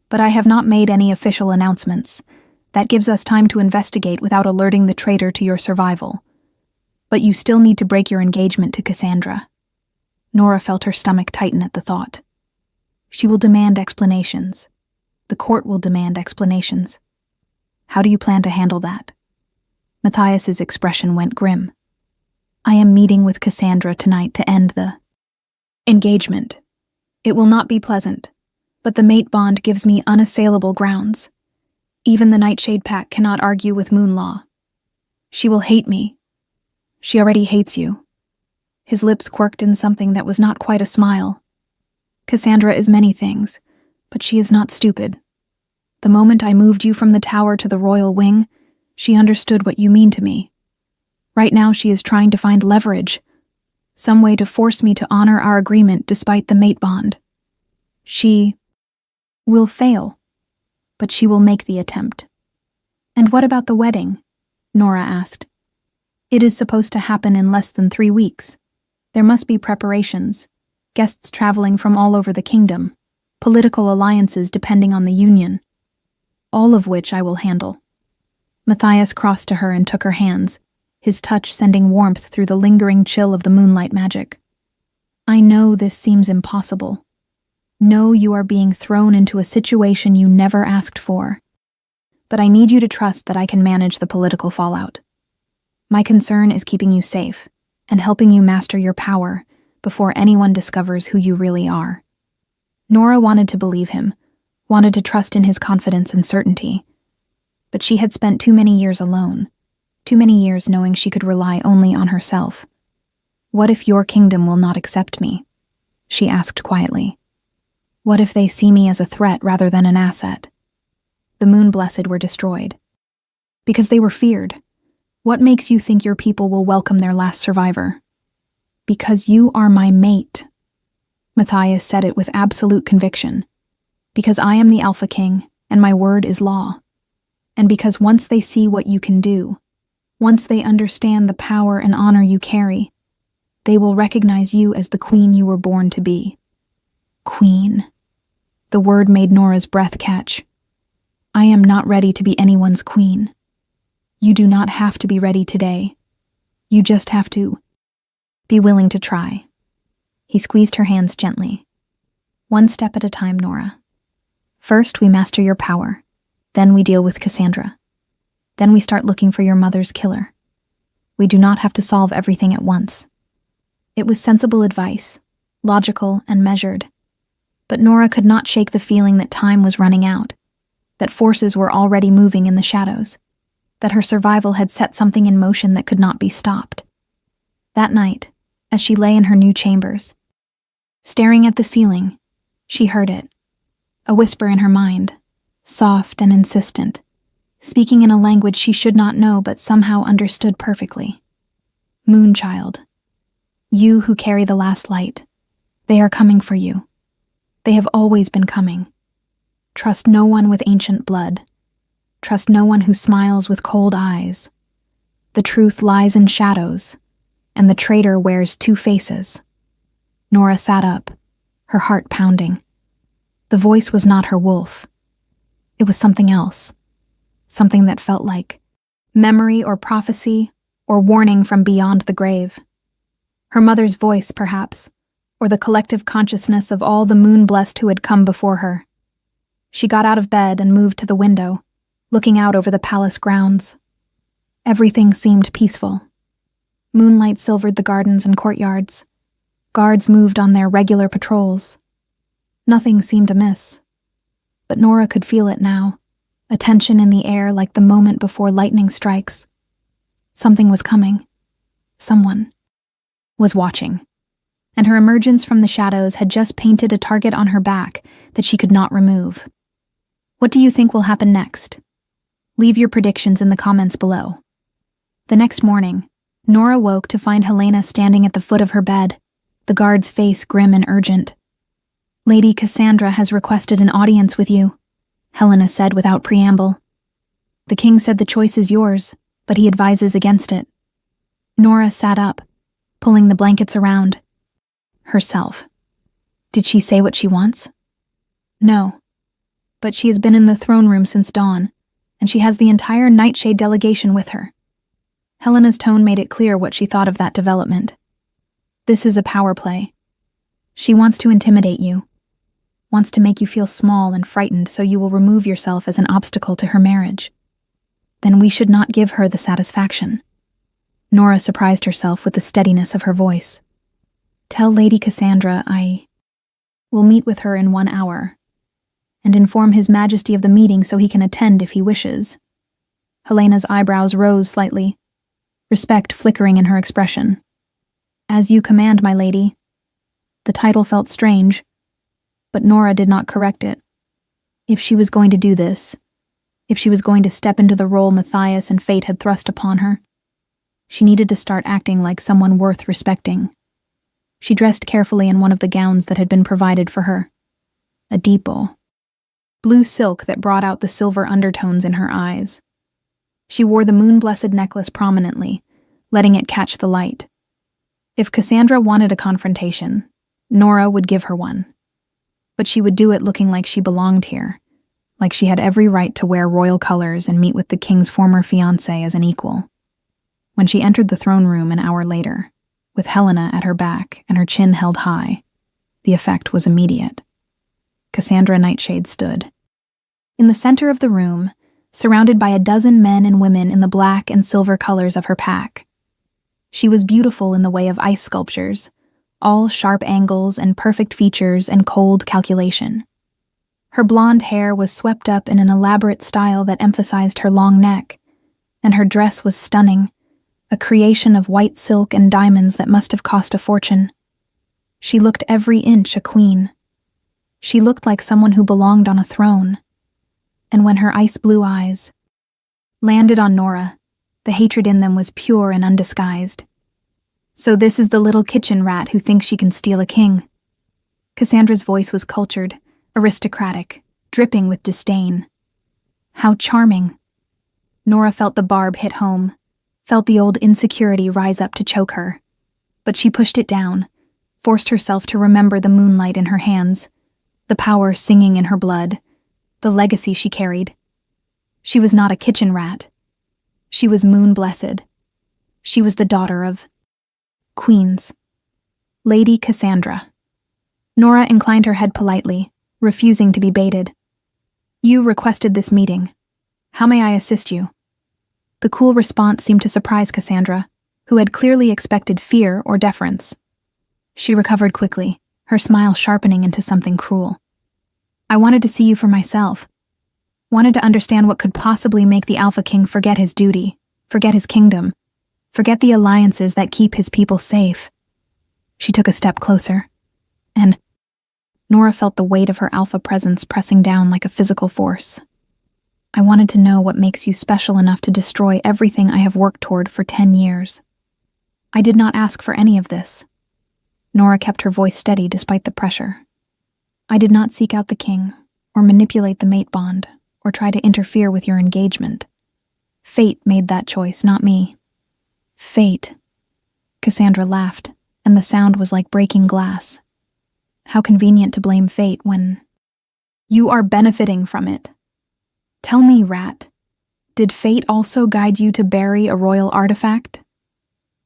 but I have not made any official announcements. That gives us time to investigate without alerting the traitor to your survival. But you still need to break your engagement to Cassandra. Nora felt her stomach tighten at the thought. She will demand explanations. The court will demand explanations. How do you plan to handle that? Matthias's expression went grim. I am meeting with Cassandra tonight to end the engagement. It will not be pleasant, but the mate bond gives me unassailable grounds. Even the Nightshade Pack cannot argue with Moon Law. She will hate me. She already hates you. His lips quirked in something that was not quite a smile. Cassandra is many things, but she is not stupid. The moment I moved you from the tower to the royal wing, she understood what you mean to me. Right now she is trying to find leverage, some way to force me to honor our agreement despite the mate bond. She will fail, but she will make the attempt. And what about the wedding? Nora asked. It is supposed to happen in less than 3 weeks. There must be preparations, guests traveling from all over the kingdom, political alliances depending on the union. all of which I will handle." Matthias crossed to her and took her hands, his touch sending warmth through the lingering chill of the moonlight magic. "I know this seems impossible. Know you are being thrown into a situation you never asked for. But I need you to trust that I can manage the political fallout. My concern is keeping you safe and helping you master your power before anyone discovers who you really are." Nora wanted to believe him, wanted to trust in his confidence and certainty. But she had spent too many years alone, too many years knowing she could rely only on herself. "What if your kingdom will not accept me?" she asked quietly. "What if they see me as a threat rather than an asset?" The Moon-Blessed were destroyed. Because they were feared. What makes you think your people will welcome their last survivor? "Because you are my mate." Matthias said it with absolute conviction. "Because I am the Alpha King, and my word is law. And because once they see what you can do, once they understand the power and honor you carry, they will recognize you as the queen you were born to be." Queen. The word made Nora's breath catch. "I am not ready to be anyone's queen. You do not have to be ready today. You just have to be willing to try." He squeezed her hands gently. "One step at a time, Nora. First, we master your power. Then we deal with Cassandra. Then we start looking for your mother's killer. We do not have to solve everything at once." It was sensible advice, logical and measured. But Nora could not shake the feeling that time was running out, that forces were already moving in the shadows, that her survival had set something in motion that could not be stopped. That night, as she lay in her new chambers, staring at the ceiling, she heard it, a whisper in her mind, soft and insistent, speaking in a language she should not know but somehow understood perfectly. "Moonchild, you who carry the last light, they are coming for you. They have always been coming. Trust no one with ancient blood. Trust no one who smiles with cold eyes. The truth lies in shadows, and the traitor wears two faces." Nora sat up, her heart pounding. The voice was not her wolf. It was something else, something that felt like memory or prophecy or warning from beyond the grave. Her mother's voice, perhaps, or the collective consciousness of all the moon-blessed who had come before her. She got out of bed and moved to the window, looking out over the palace grounds. Everything seemed peaceful. Moonlight silvered the gardens and courtyards. Guards moved on their regular patrols. Nothing seemed amiss. But Nora could feel it now, a tension in the air like the moment before lightning strikes. Something was coming. Someone was watching. And her emergence from the shadows had just painted a target on her back that she could not remove. What do you think will happen next? Leave your predictions in the comments below. The next morning, Nora woke to find Helena standing at the foot of her bed, the guard's face grim and urgent. "Lady Cassandra has requested an audience with you," Helena said without preamble. "The king said the choice is yours, but he advises against it." Nora sat up, pulling the blankets around. Herself. Did she say what she wants? No. But she has been in the throne room since dawn, and she has the entire Nightshade delegation with her. Helena's tone made it clear what she thought of that development. This is a power play. She wants to intimidate you, wants to make you feel small and frightened so you will remove yourself as an obstacle to her marriage. Then we should not give her the satisfaction. Nora surprised herself with the steadiness of her voice. "Tell Lady Cassandra I will meet with her in 1 hour, and inform His Majesty of the meeting so he can attend if he wishes." Helena's eyebrows rose slightly, respect flickering in her expression. "As you command, my lady." The title felt strange, but Nora did not correct it. If she was going to do this, if she was going to step into the role Matthias and fate had thrust upon her, she needed to start acting like someone worth respecting. She dressed carefully in one of the gowns that had been provided for her. A dippo. Blue silk that brought out the silver undertones in her eyes. She wore the moon-blessed necklace prominently, letting it catch the light. If Cassandra wanted a confrontation, Nora would give her one. But she would do it looking like she belonged here, like she had every right to wear royal colors and meet with the king's former fiancé as an equal. When she entered the throne room an hour later, with Helena at her back and her chin held high, the effect was immediate. Cassandra Nightshade stood. In the center of the room, surrounded by a dozen men and women in the black and silver colors of her pack. She was beautiful in the way of ice sculptures, all sharp angles and perfect features and cold calculation. Her blonde hair was swept up in an elaborate style that emphasized her long neck, and her dress was stunning, a creation of white silk and diamonds that must have cost a fortune. She looked every inch a queen. She looked like someone who belonged on a throne. And when her ice-blue eyes landed on Nora, the hatred in them was pure and undisguised. So this is the little kitchen rat who thinks she can steal a king. Cassandra's voice was cultured, aristocratic, dripping with disdain. How charming. Nora felt the barb hit home, felt the old insecurity rise up to choke her. But she pushed it down, forced herself to remember the moonlight in her hands, the power singing in her blood, the legacy she carried. She was not a kitchen rat. She was moon-blessed. She was the daughter of queens. Lady Cassandra. Nora inclined her head politely, refusing to be baited. You requested this meeting. How may I assist you? The cool response seemed to surprise Cassandra, who had clearly expected fear or deference. She recovered quickly, her smile sharpening into something cruel. I wanted to see you for myself. Wanted to understand what could possibly make the Alpha King forget his duty, forget his kingdom, forget the alliances that keep his people safe. She took a step closer, and Nora felt the weight of her alpha presence pressing down like a physical force. I wanted to know what makes you special enough to destroy everything I have worked toward for 10 years. I did not ask for any of this. Nora kept her voice steady despite the pressure. I did not seek out the king, or manipulate the mate bond, or try to interfere with your engagement. Fate made that choice, not me. Fate. Cassandra laughed, and the sound was like breaking glass. How convenient to blame fate when you are benefiting from it. Tell me, rat, did fate also guide you to bury a royal artifact?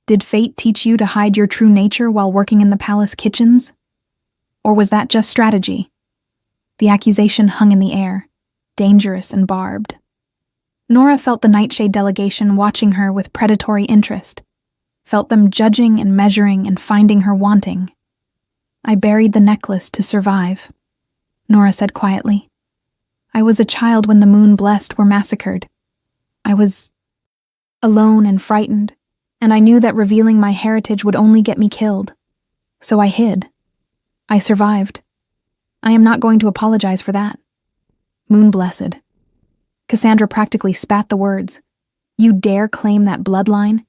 Did fate teach you to hide your true nature while working in the palace kitchens? Or was that just strategy? The accusation hung in the air, dangerous and barbed. Nora felt the Nightshade delegation watching her with predatory interest, felt them judging and measuring and finding her wanting. I buried the necklace to survive, Nora said quietly. I was a child when the Moon-Blessed were massacred. I was alone and frightened, and I knew that revealing my heritage would only get me killed. So I hid. I survived. I am not going to apologize for that. Moon-Blessed. Cassandra practically spat the words. You dare claim that bloodline?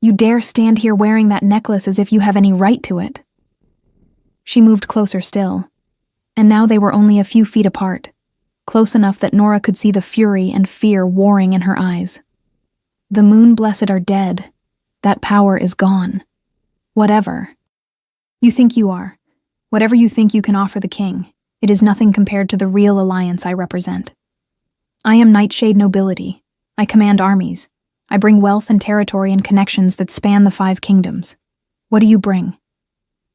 You dare stand here wearing that necklace as if you have any right to it? She moved closer still, and now they were only a few feet apart, close enough that Nora could see the fury and fear warring in her eyes. The Moon-Blessed are dead. That power is gone. Whatever. You think you are. Whatever you think you can offer the king, it is nothing compared to the real alliance I represent. I am Nightshade nobility. I command armies. I bring wealth and territory and connections that span the 5 kingdoms. What do you bring?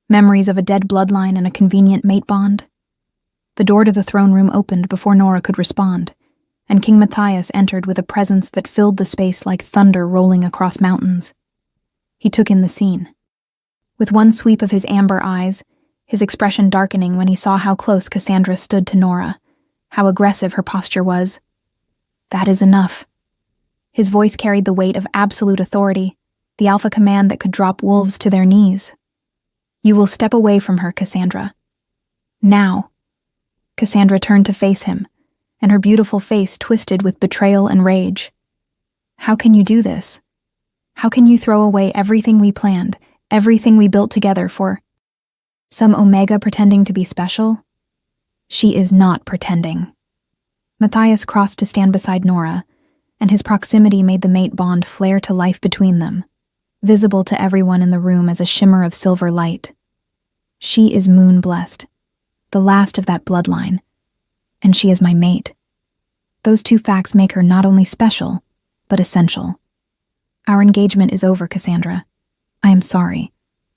Memories of a dead bloodline and a convenient mate bond? The door to the throne room opened before Nora could respond, and King Matthias entered with a presence that filled the space like thunder rolling across mountains. He took in the scene. With one sweep of his amber eyes, his expression darkening when he saw how close Cassandra stood to Nora, how aggressive her posture was. That is enough. His voice carried the weight of absolute authority, the alpha command that could drop wolves to their knees. You will step away from her, Cassandra. Now. Cassandra turned to face him, and her beautiful face twisted with betrayal and rage. How can you do this? How can you throw away everything we planned, everything we built together for some Omega pretending to be special? She is not pretending. Matthias crossed to stand beside Nora, and his proximity made the mate bond flare to life between them, visible to everyone in the room as a shimmer of silver light. She is Moon-Blessed, the last of that bloodline, and she is my mate. Those two facts make her not only special, but essential. Our engagement is over, Cassandra. I am sorry,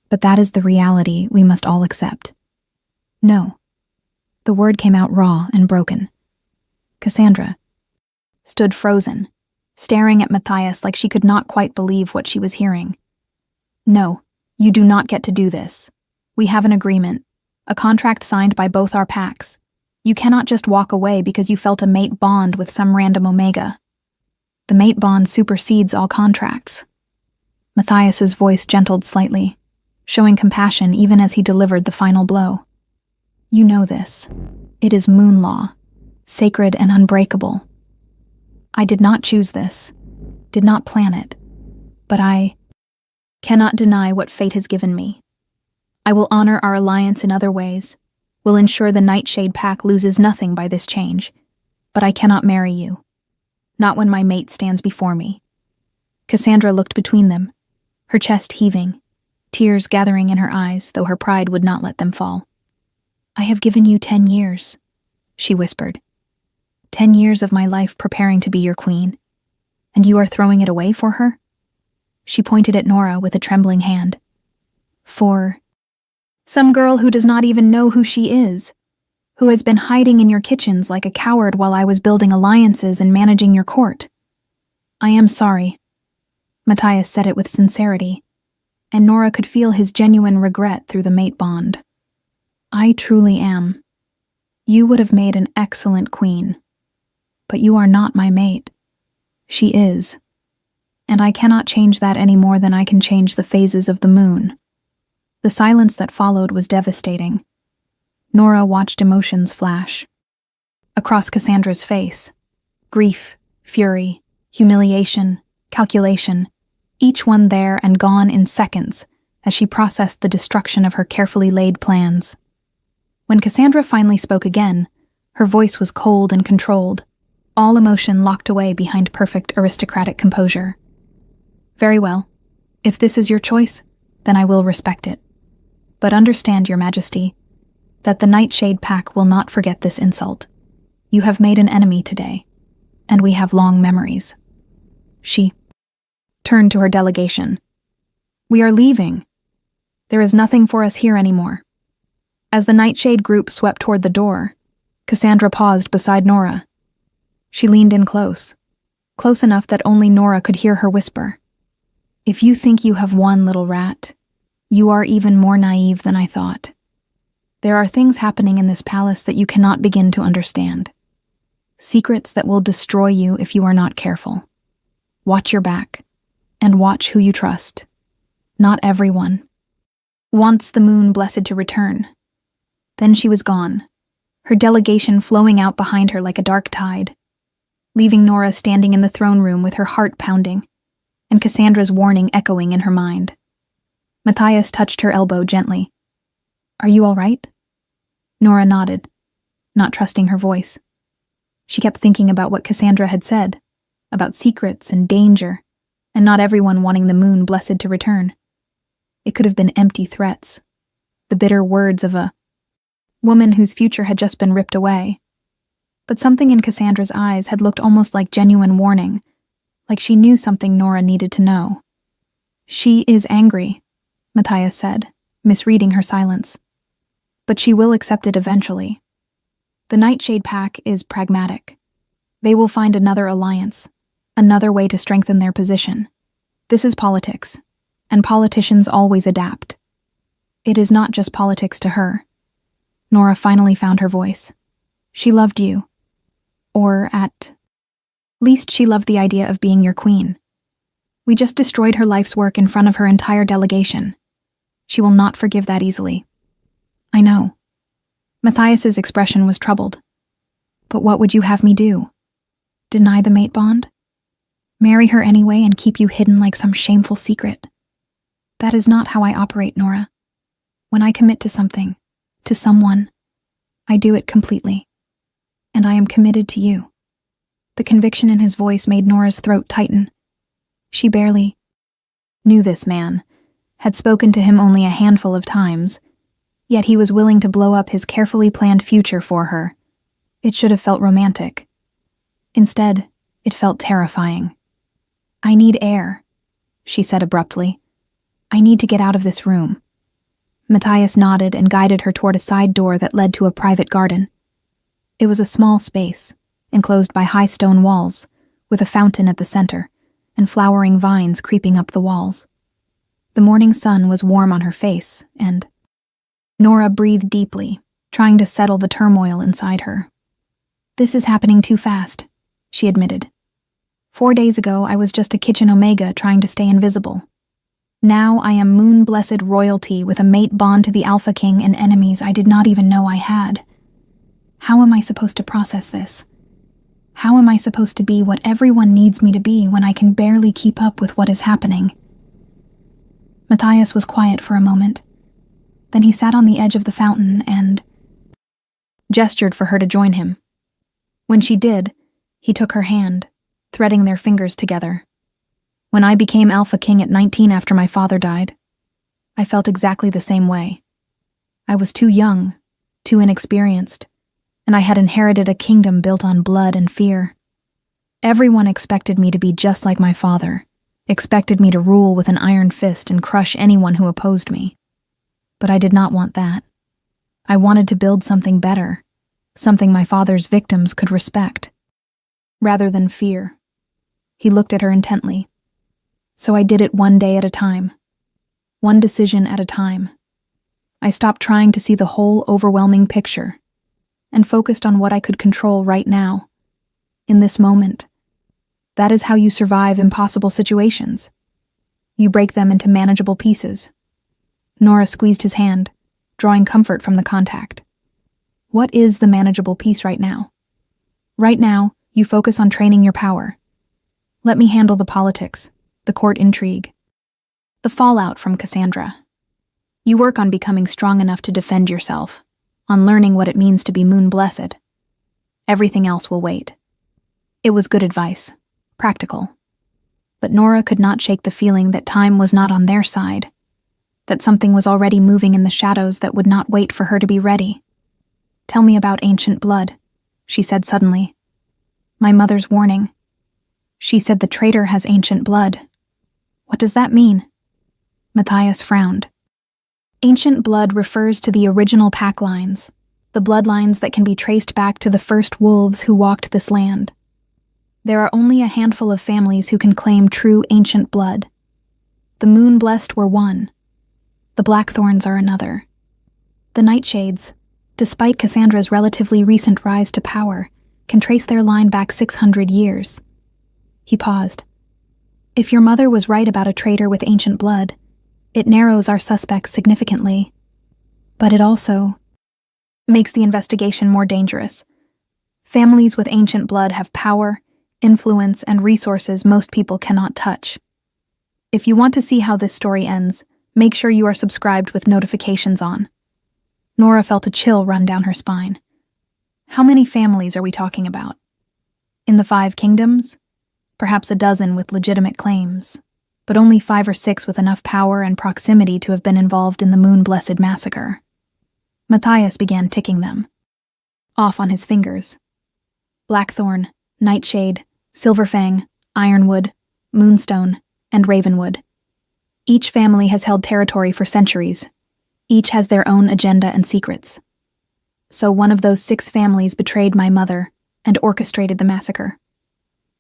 but that is the reality we must all accept. No. The word came out raw and broken. Cassandra stood frozen, staring at Matthias like she could not quite believe what she was hearing. No, you do not get to do this. We have an agreement, a contract signed by both our packs. You cannot just walk away because you felt a mate bond with some random Omega. The mate bond supersedes all contracts. Matthias's voice gentled slightly, showing compassion even as he delivered the final blow. You know this. It is moon law, sacred and unbreakable. I did not choose this, did not plan it, but I cannot deny what fate has given me. I will honor our alliance in other ways, will ensure the Nightshade Pack loses nothing by this change, but I cannot marry you. Not when my mate stands before me. Cassandra looked between them, her chest heaving, tears gathering in her eyes, though her pride would not let them fall. I have given you 10 years, she whispered. 10 years of my life preparing to be your queen, and you are throwing it away for her? She pointed at Nora with a trembling hand. For some girl who does not even know who she is, who has been hiding in your kitchens like a coward while I was building alliances and managing your court. I am sorry. Matthias said it with sincerity, and Nora could feel his genuine regret through the mate bond. I truly am. You would have made an excellent queen. But you are not my mate. She is. And I cannot change that any more than I can change the phases of the moon. The silence that followed was devastating. Nora watched emotions flash. Across Cassandra's face, grief, fury, humiliation, calculation, each one there and gone in seconds as she processed the destruction of her carefully laid plans. When Cassandra finally spoke again, her voice was cold and controlled, all emotion locked away behind perfect aristocratic composure. Very well. If this is your choice, then I will respect it. But understand, Your Majesty, that the Nightshade Pack will not forget this insult. You have made an enemy today, and we have long memories. She turned to her delegation. We are leaving. There is nothing for us here anymore. As the Nightshade group swept toward the door, Cassandra paused beside Nora. She leaned in close enough that only Nora could hear her whisper. If you think you have won, little rat, you are even more naive than I thought. There are things happening in this palace that you cannot begin to understand. Secrets that will destroy you if you are not careful. Watch your back, and watch who you trust. Not everyone. Wants the moon blessed to return. Then she was gone, her delegation flowing out behind her like a dark tide, leaving Nora standing in the throne room with her heart pounding, and Cassandra's warning echoing in her mind. Matthias touched her elbow gently. Are you all right? Nora nodded, not trusting her voice. She kept thinking about what Cassandra had said, about secrets and danger, and not everyone wanting the moon blessed to return. It could have been empty threats, the bitter words of a woman whose future had just been ripped away. But something in Cassandra's eyes had looked almost like genuine warning, like she knew something Nora needed to know. She is angry, Matthias said, misreading her silence. But she will accept it eventually. The Nightshade Pack is pragmatic. They will find another alliance, another way to strengthen their position. This is politics, and politicians always adapt. It is not just politics to her. Nora finally found her voice. She loved you. Or at least she loved the idea of being your queen. We just destroyed her life's work in front of her entire delegation. She will not forgive that easily. I know. Matthias's expression was troubled. But what would you have me do? Deny the mate bond? Marry her anyway and keep you hidden like some shameful secret? That is not how I operate, Nora. When I commit to something, to someone, I do it completely. And I am committed to you. The conviction in his voice made Nora's throat tighten. She barely knew this man, had spoken to him only a handful of times, yet he was willing to blow up his carefully planned future for her. It should have felt romantic. Instead, it felt terrifying. "I need air," she said abruptly. "I need to get out of this room." Matthias nodded and guided her toward a side door that led to a private garden. It was a small space, enclosed by high stone walls, with a fountain at the center, and flowering vines creeping up the walls. The morning sun was warm on her face, and Nora breathed deeply, trying to settle the turmoil inside her. "This is happening too fast," she admitted. 4 days ago, I was just a kitchen omega trying to stay invisible. Now I am moon-blessed royalty with a mate bond to the Alpha King and enemies I did not even know I had. How am I supposed to process this? How am I supposed to be what everyone needs me to be when I can barely keep up with what is happening? Matthias was quiet for a moment. Then he sat on the edge of the fountain and gestured for her to join him. When she did, he took her hand, threading their fingers together. When I became Alpha King at 19 after my father died, I felt exactly the same way. I was too young, too inexperienced, and I had inherited a kingdom built on blood and fear. Everyone expected me to be just like my father, expected me to rule with an iron fist and crush anyone who opposed me. But I did not want that. I wanted to build something better, something my father's victims could respect, rather than fear. He looked at her intently. So I did it one day at a time, one decision at a time. I stopped trying to see the whole overwhelming picture and focused on what I could control right now, in this moment. That is how you survive impossible situations. You break them into manageable pieces. Nora squeezed his hand, drawing comfort from the contact. What is the manageable piece right now? Right now, you focus on training your power. Let me handle the politics, the court intrigue, the fallout from Cassandra. You work on becoming strong enough to defend yourself, on learning what it means to be moon-blessed. Everything else will wait. It was good advice, practical. But Nora could not shake the feeling that time was not on their side, that something was already moving in the shadows that would not wait for her to be ready. "Tell me about ancient blood," she said suddenly. "My mother's warning. She said the traitor has ancient blood. What does that mean?" Matthias frowned. Ancient blood refers to the original pack lines, the bloodlines that can be traced back to the first wolves who walked this land. There are only a handful of families who can claim true ancient blood. The Moon-Blessed were one. The Blackthorns are another. The Nightshades, despite Cassandra's relatively recent rise to power, can trace their line back 600 years. He paused. If your mother was right about a traitor with ancient blood, it narrows our suspects significantly. But it also makes the investigation more dangerous. Families with ancient blood have power, influence, and resources most people cannot touch. If you want to see how this story ends, make sure you are subscribed with notifications on. Nora felt a chill run down her spine. How many families are we talking about? In the 5 kingdoms? Perhaps a dozen with legitimate claims, but only 5 or 6 with enough power and proximity to have been involved in the Moon-Blessed massacre. Matthias began ticking them, off on his fingers. Blackthorn, Nightshade, Silverfang, Ironwood, Moonstone, and Ravenwood. Each family has held territory for centuries. Each has their own agenda and secrets. So one of those 6 families betrayed my mother and orchestrated the massacre.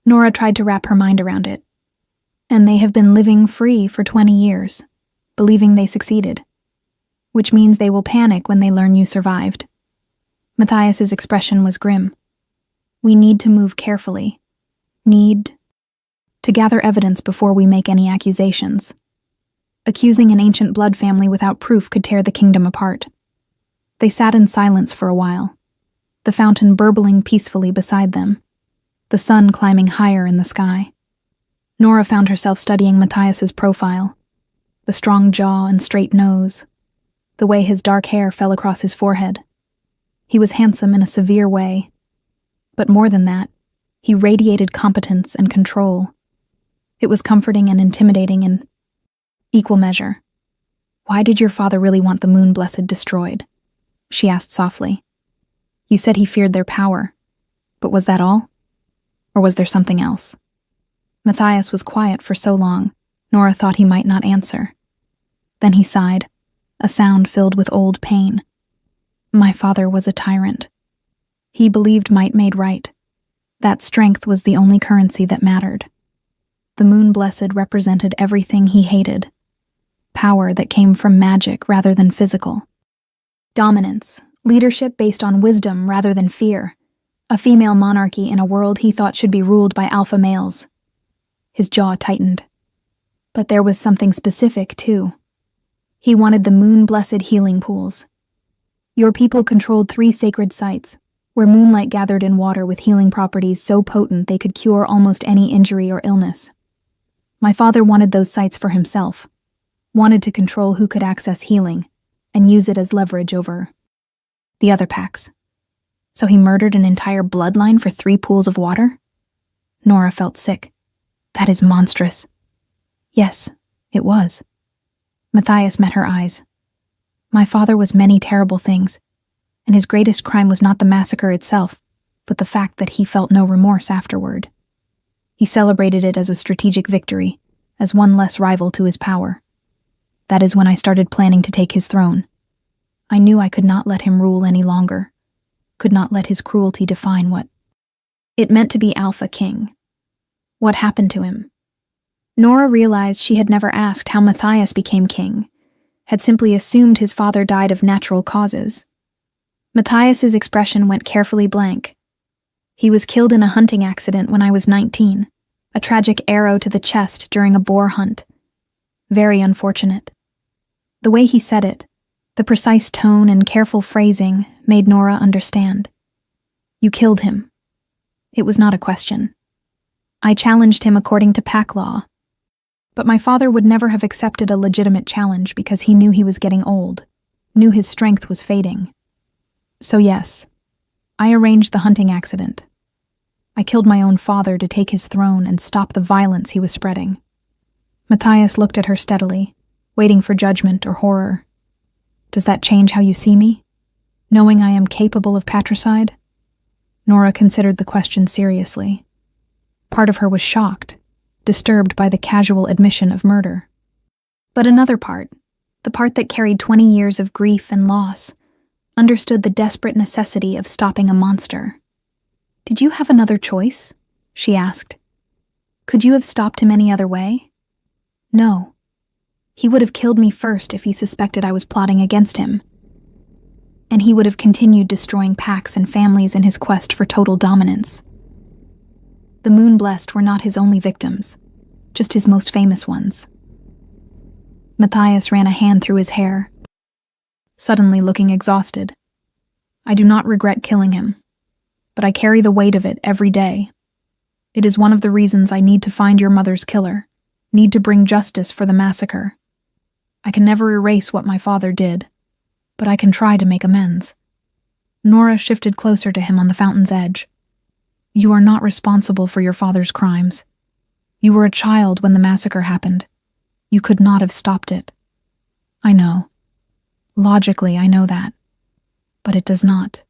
Nora tried to wrap her mind around it. And they have been living free for 20 years, believing they succeeded. Which means they will panic when they learn you survived. Matthias's expression was grim. We need to move carefully. Need to gather evidence before we make any accusations. Accusing an ancient blood family without proof could tear the kingdom apart. They sat in silence for a while, the fountain burbling peacefully beside them, the sun climbing higher in the sky. Nora found herself studying Matthias's profile, the strong jaw and straight nose, the way his dark hair fell across his forehead. He was handsome in a severe way, but more than that, he radiated competence and control. It was comforting and intimidating in equal measure. "Why did your father really want the Moon-Blessed destroyed?" she asked softly. "You said he feared their power, but was that all?" Or was there something else? Matthias was quiet for so long, Nora thought he might not answer. Then he sighed, a sound filled with old pain. My father was a tyrant. He believed might made right. That strength was the only currency that mattered. The Moon Blessed represented everything he hated. Power that came from magic rather than physical. Dominance, leadership based on wisdom rather than fear. A female monarchy in a world he thought should be ruled by alpha males. His jaw tightened. But there was something specific, too. He wanted the Moon-blessed healing pools. Your people controlled 3 sacred sites, where moonlight gathered in water with healing properties so potent they could cure almost any injury or illness. My father wanted those sites for himself, wanted to control who could access healing, and use it as leverage over the other packs. So he murdered an entire bloodline for 3 pools of water? Nora felt sick. That is monstrous. Yes, it was. Matthias met her eyes. My father was many terrible things, and his greatest crime was not the massacre itself, but the fact that he felt no remorse afterward. He celebrated it as a strategic victory, as one less rival to his power. That is when I started planning to take his throne. I knew I could not let him rule any longer, could not let his cruelty define what it meant to be Alpha King. What happened to him? Nora realized she had never asked how Matthias became king, had simply assumed his father died of natural causes. Matthias's expression went carefully blank. He was killed in a hunting accident when I was 19, a tragic arrow to the chest during a boar hunt. Very unfortunate. The way he said it, the precise tone and careful phrasing, made Nora understand. You killed him. It was not a question. I challenged him according to pack law. But my father would never have accepted a legitimate challenge because he knew he was getting old, knew his strength was fading. So yes, I arranged the hunting accident. I killed my own father to take his throne and stop the violence he was spreading. Matthias looked at her steadily, waiting for judgment or horror. Does that change how you see me? Knowing I am capable of patricide? Nora considered the question seriously. Part of her was shocked, disturbed by the casual admission of murder. But another part, the part that carried 20 years of grief and loss, understood the desperate necessity of stopping a monster. Did you have another choice? She asked. Could you have stopped him any other way? No. He would have killed me first if he suspected I was plotting against him. And he would have continued destroying packs and families in his quest for total dominance. The Moon-blessed were not his only victims, just his most famous ones. Matthias ran a hand through his hair, suddenly looking exhausted. I do not regret killing him, but I carry the weight of it every day. It is one of the reasons I need to find your mother's killer, need to bring justice for the massacre. I can never erase what my father did, but I can try to make amends. Nora shifted closer to him on the fountain's edge. You are not responsible for your father's crimes. You were a child when the massacre happened. You could not have stopped it. I know. Logically, I know that. But it does not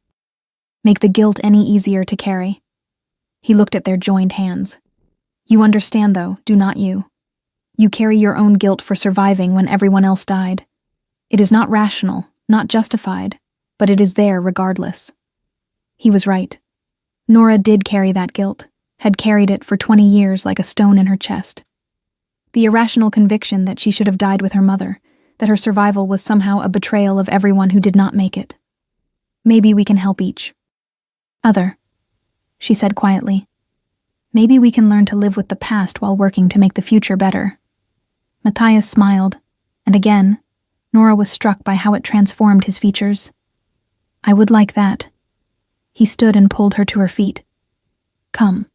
make the guilt any easier to carry. He looked at their joined hands. You understand, though, do not you? You carry your own guilt for surviving when everyone else died. It is not rational, not justified, but it is there regardless. He was right. Nora did carry that guilt, had carried it for 20 years like a stone in her chest. The irrational conviction that she should have died with her mother, that her survival was somehow a betrayal of everyone who did not make it. Maybe we can help each other, she said quietly. Maybe we can learn to live with the past while working to make the future better. Matthias smiled, and again, Nora was struck by how it transformed his features. I would like that. He stood and pulled her to her feet. Come.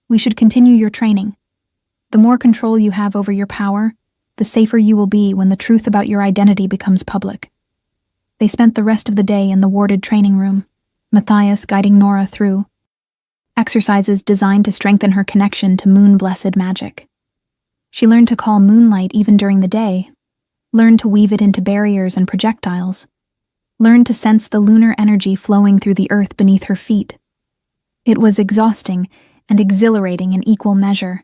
We should continue your training. The more control you have over your power, the safer you will be when the truth about your identity becomes public. They spent the rest of the day in the warded training room, Matthias guiding Nora through exercises designed to strengthen her connection to moon-blessed magic. She learned to call moonlight even during the day, learned to weave it into barriers and projectiles, learned to sense the lunar energy flowing through the earth beneath her feet. It was exhausting and exhilarating in equal measure.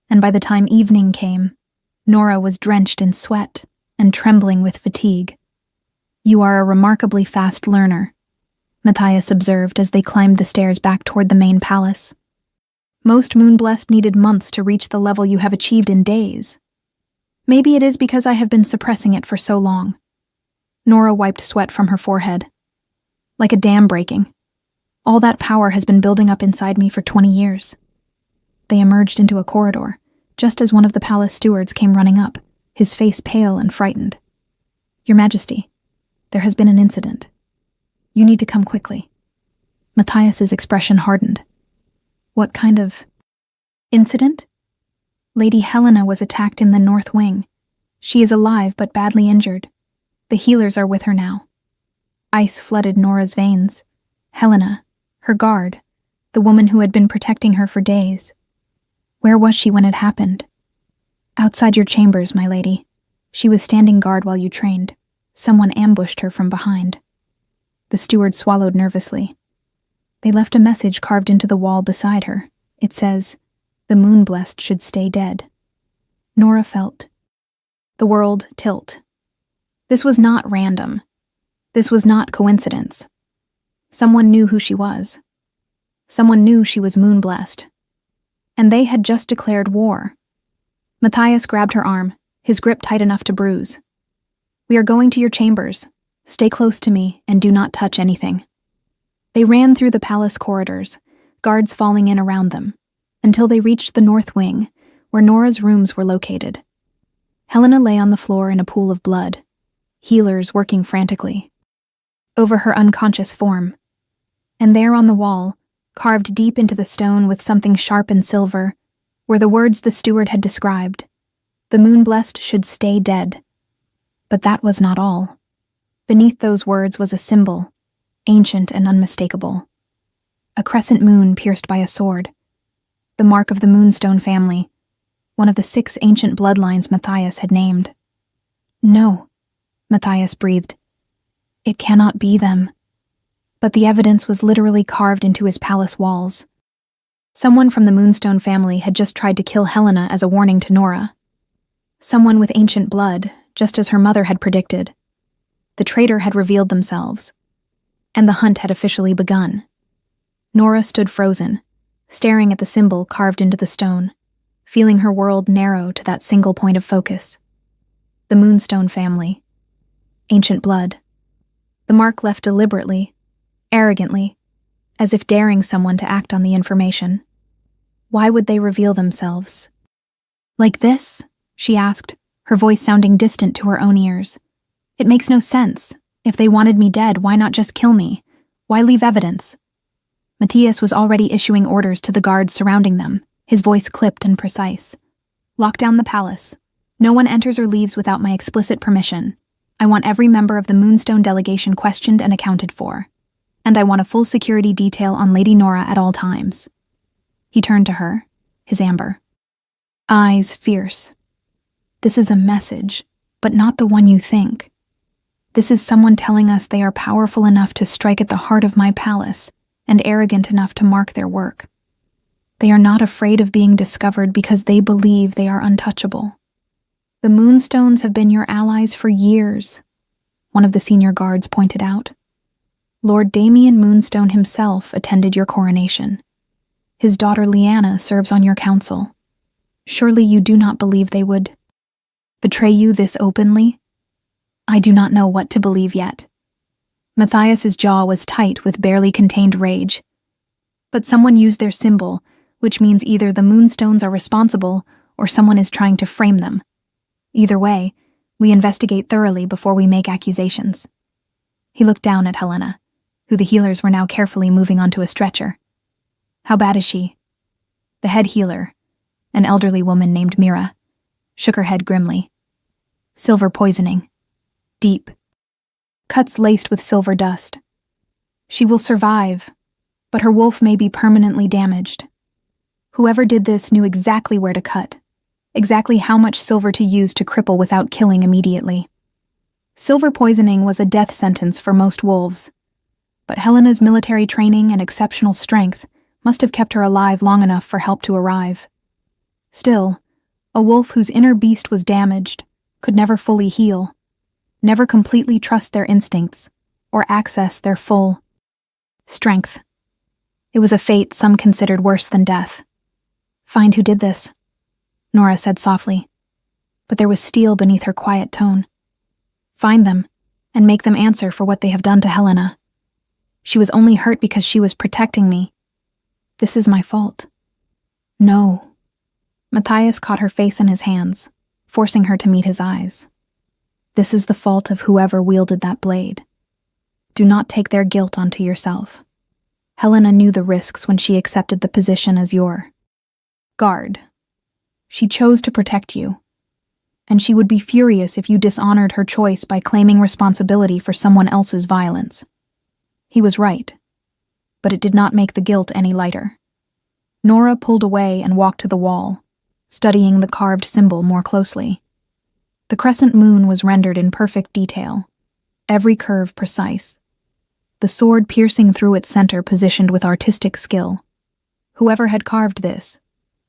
And by the time evening came, Nora was drenched in sweat and trembling with fatigue. "You are a remarkably fast learner," Matthias observed as they climbed the stairs back toward the main palace. "Most Moonblessed needed months to reach the level you have achieved in days. Maybe it is because I have been suppressing it for so long." Nora wiped sweat from her forehead. "Like a dam breaking. All that power has been building up inside me for 20 years. They emerged into a corridor, just as one of the palace stewards came running up, his face pale and frightened. "Your Majesty, there has been an incident. You need to come quickly." Matthias's expression hardened. "What kind of incident?" "Lady Helena was attacked in the North Wing. She is alive but badly injured. The healers are with her now." Ice flooded Nora's veins. Helena, her guard, the woman who had been protecting her for days. Where was she when it happened? "Outside your chambers, my lady. She was standing guard while you trained. Someone ambushed her from behind." The steward swallowed nervously. "They left a message carved into the wall beside her. It says, 'The Moonblessed should stay dead.'" Nora felt the world tilt. This was not random. This was not coincidence. Someone knew who she was. Someone knew she was Moonblessed. And they had just declared war. Matthias grabbed her arm, his grip tight enough to bruise. "We are going to your chambers. Stay close to me and do not touch anything." They ran through the palace corridors, guards falling in around them, until they reached the North Wing, where Nora's rooms were located. Helena lay on the floor in a pool of blood, healers working frantically over her unconscious form. And there on the wall, carved deep into the stone with something sharp and silver, were the words the steward had described. The Moonblessed should stay dead. But that was not all. Beneath those words was a symbol, ancient and unmistakable. A crescent moon pierced by a sword. The mark of the Moonstone family, one of the 6 ancient bloodlines Matthias had named. "No," Matthias breathed. "It cannot be them." But the evidence was literally carved into his palace walls. Someone from the Moonstone family had just tried to kill Helena as a warning to Nora. Someone with ancient blood, just as her mother had predicted. The traitor had revealed themselves, and the hunt had officially begun. Nora stood frozen, staring at the symbol carved into the stone, feeling her world narrow to that single point of focus. The Moonstone family. Ancient blood. The mark left deliberately, arrogantly, as if daring someone to act on the information. Why would they reveal themselves? "Like this?" she asked, her voice sounding distant to her own ears. "It makes no sense. If they wanted me dead, why not just kill me? Why leave evidence?" Matthias was already issuing orders to the guards surrounding them, his voice clipped and precise. "Lock down the palace. No one enters or leaves without my explicit permission. I want every member of the Moonstone delegation questioned and accounted for. And I want a full security detail on Lady Nora at all times." He turned to her, his amber eyes fierce. "This is a message, but not the one you think. This is someone telling us they are powerful enough to strike at the heart of my palace and arrogant enough to mark their work. They are not afraid of being discovered because they believe they are untouchable. The Moonstones have been your allies for years," one of the senior guards pointed out. "Lord Damien Moonstone himself attended your coronation. His daughter Lyanna serves on your council. Surely you do not believe they would betray you this openly?" "I do not know what to believe yet." Matthias's jaw was tight with barely contained rage. But someone used their symbol, which means either the Moonstones are responsible or someone is trying to frame them. Either way, we investigate thoroughly before we make accusations. He looked down at Helena, who the healers were now carefully moving onto a stretcher. "How bad is she?" The head healer, an elderly woman named Mira, shook her head grimly. "Silver poisoning. Deep. Cuts laced with silver dust. She will survive, but her wolf may be permanently damaged. Whoever did this knew exactly where to cut, exactly how much silver to use to cripple without killing immediately. Silver poisoning was a death sentence for most wolves, but Helena's military training and exceptional strength must have kept her alive long enough for help to arrive. Still, a wolf whose inner beast was damaged could never fully heal, never completely trust their instincts, or access their full strength. It was a fate some considered worse than death. "Find who did this," Nora said softly, but there was steel beneath her quiet tone. "Find them, and make them answer for what they have done to Helena. She was only hurt because she was protecting me. This is my fault." "No." Matthias caught her face in his hands, forcing her to meet his eyes. "This is the fault of whoever wielded that blade. Do not take their guilt onto yourself. Helena knew the risks when she accepted the position as your guard. She chose to protect you, and she would be furious if you dishonored her choice by claiming responsibility for someone else's violence." He was right, but it did not make the guilt any lighter. Nora pulled away and walked to the wall, studying the carved symbol more closely. The crescent moon was rendered in perfect detail, every curve precise, the sword piercing through its center positioned with artistic skill. Whoever had carved this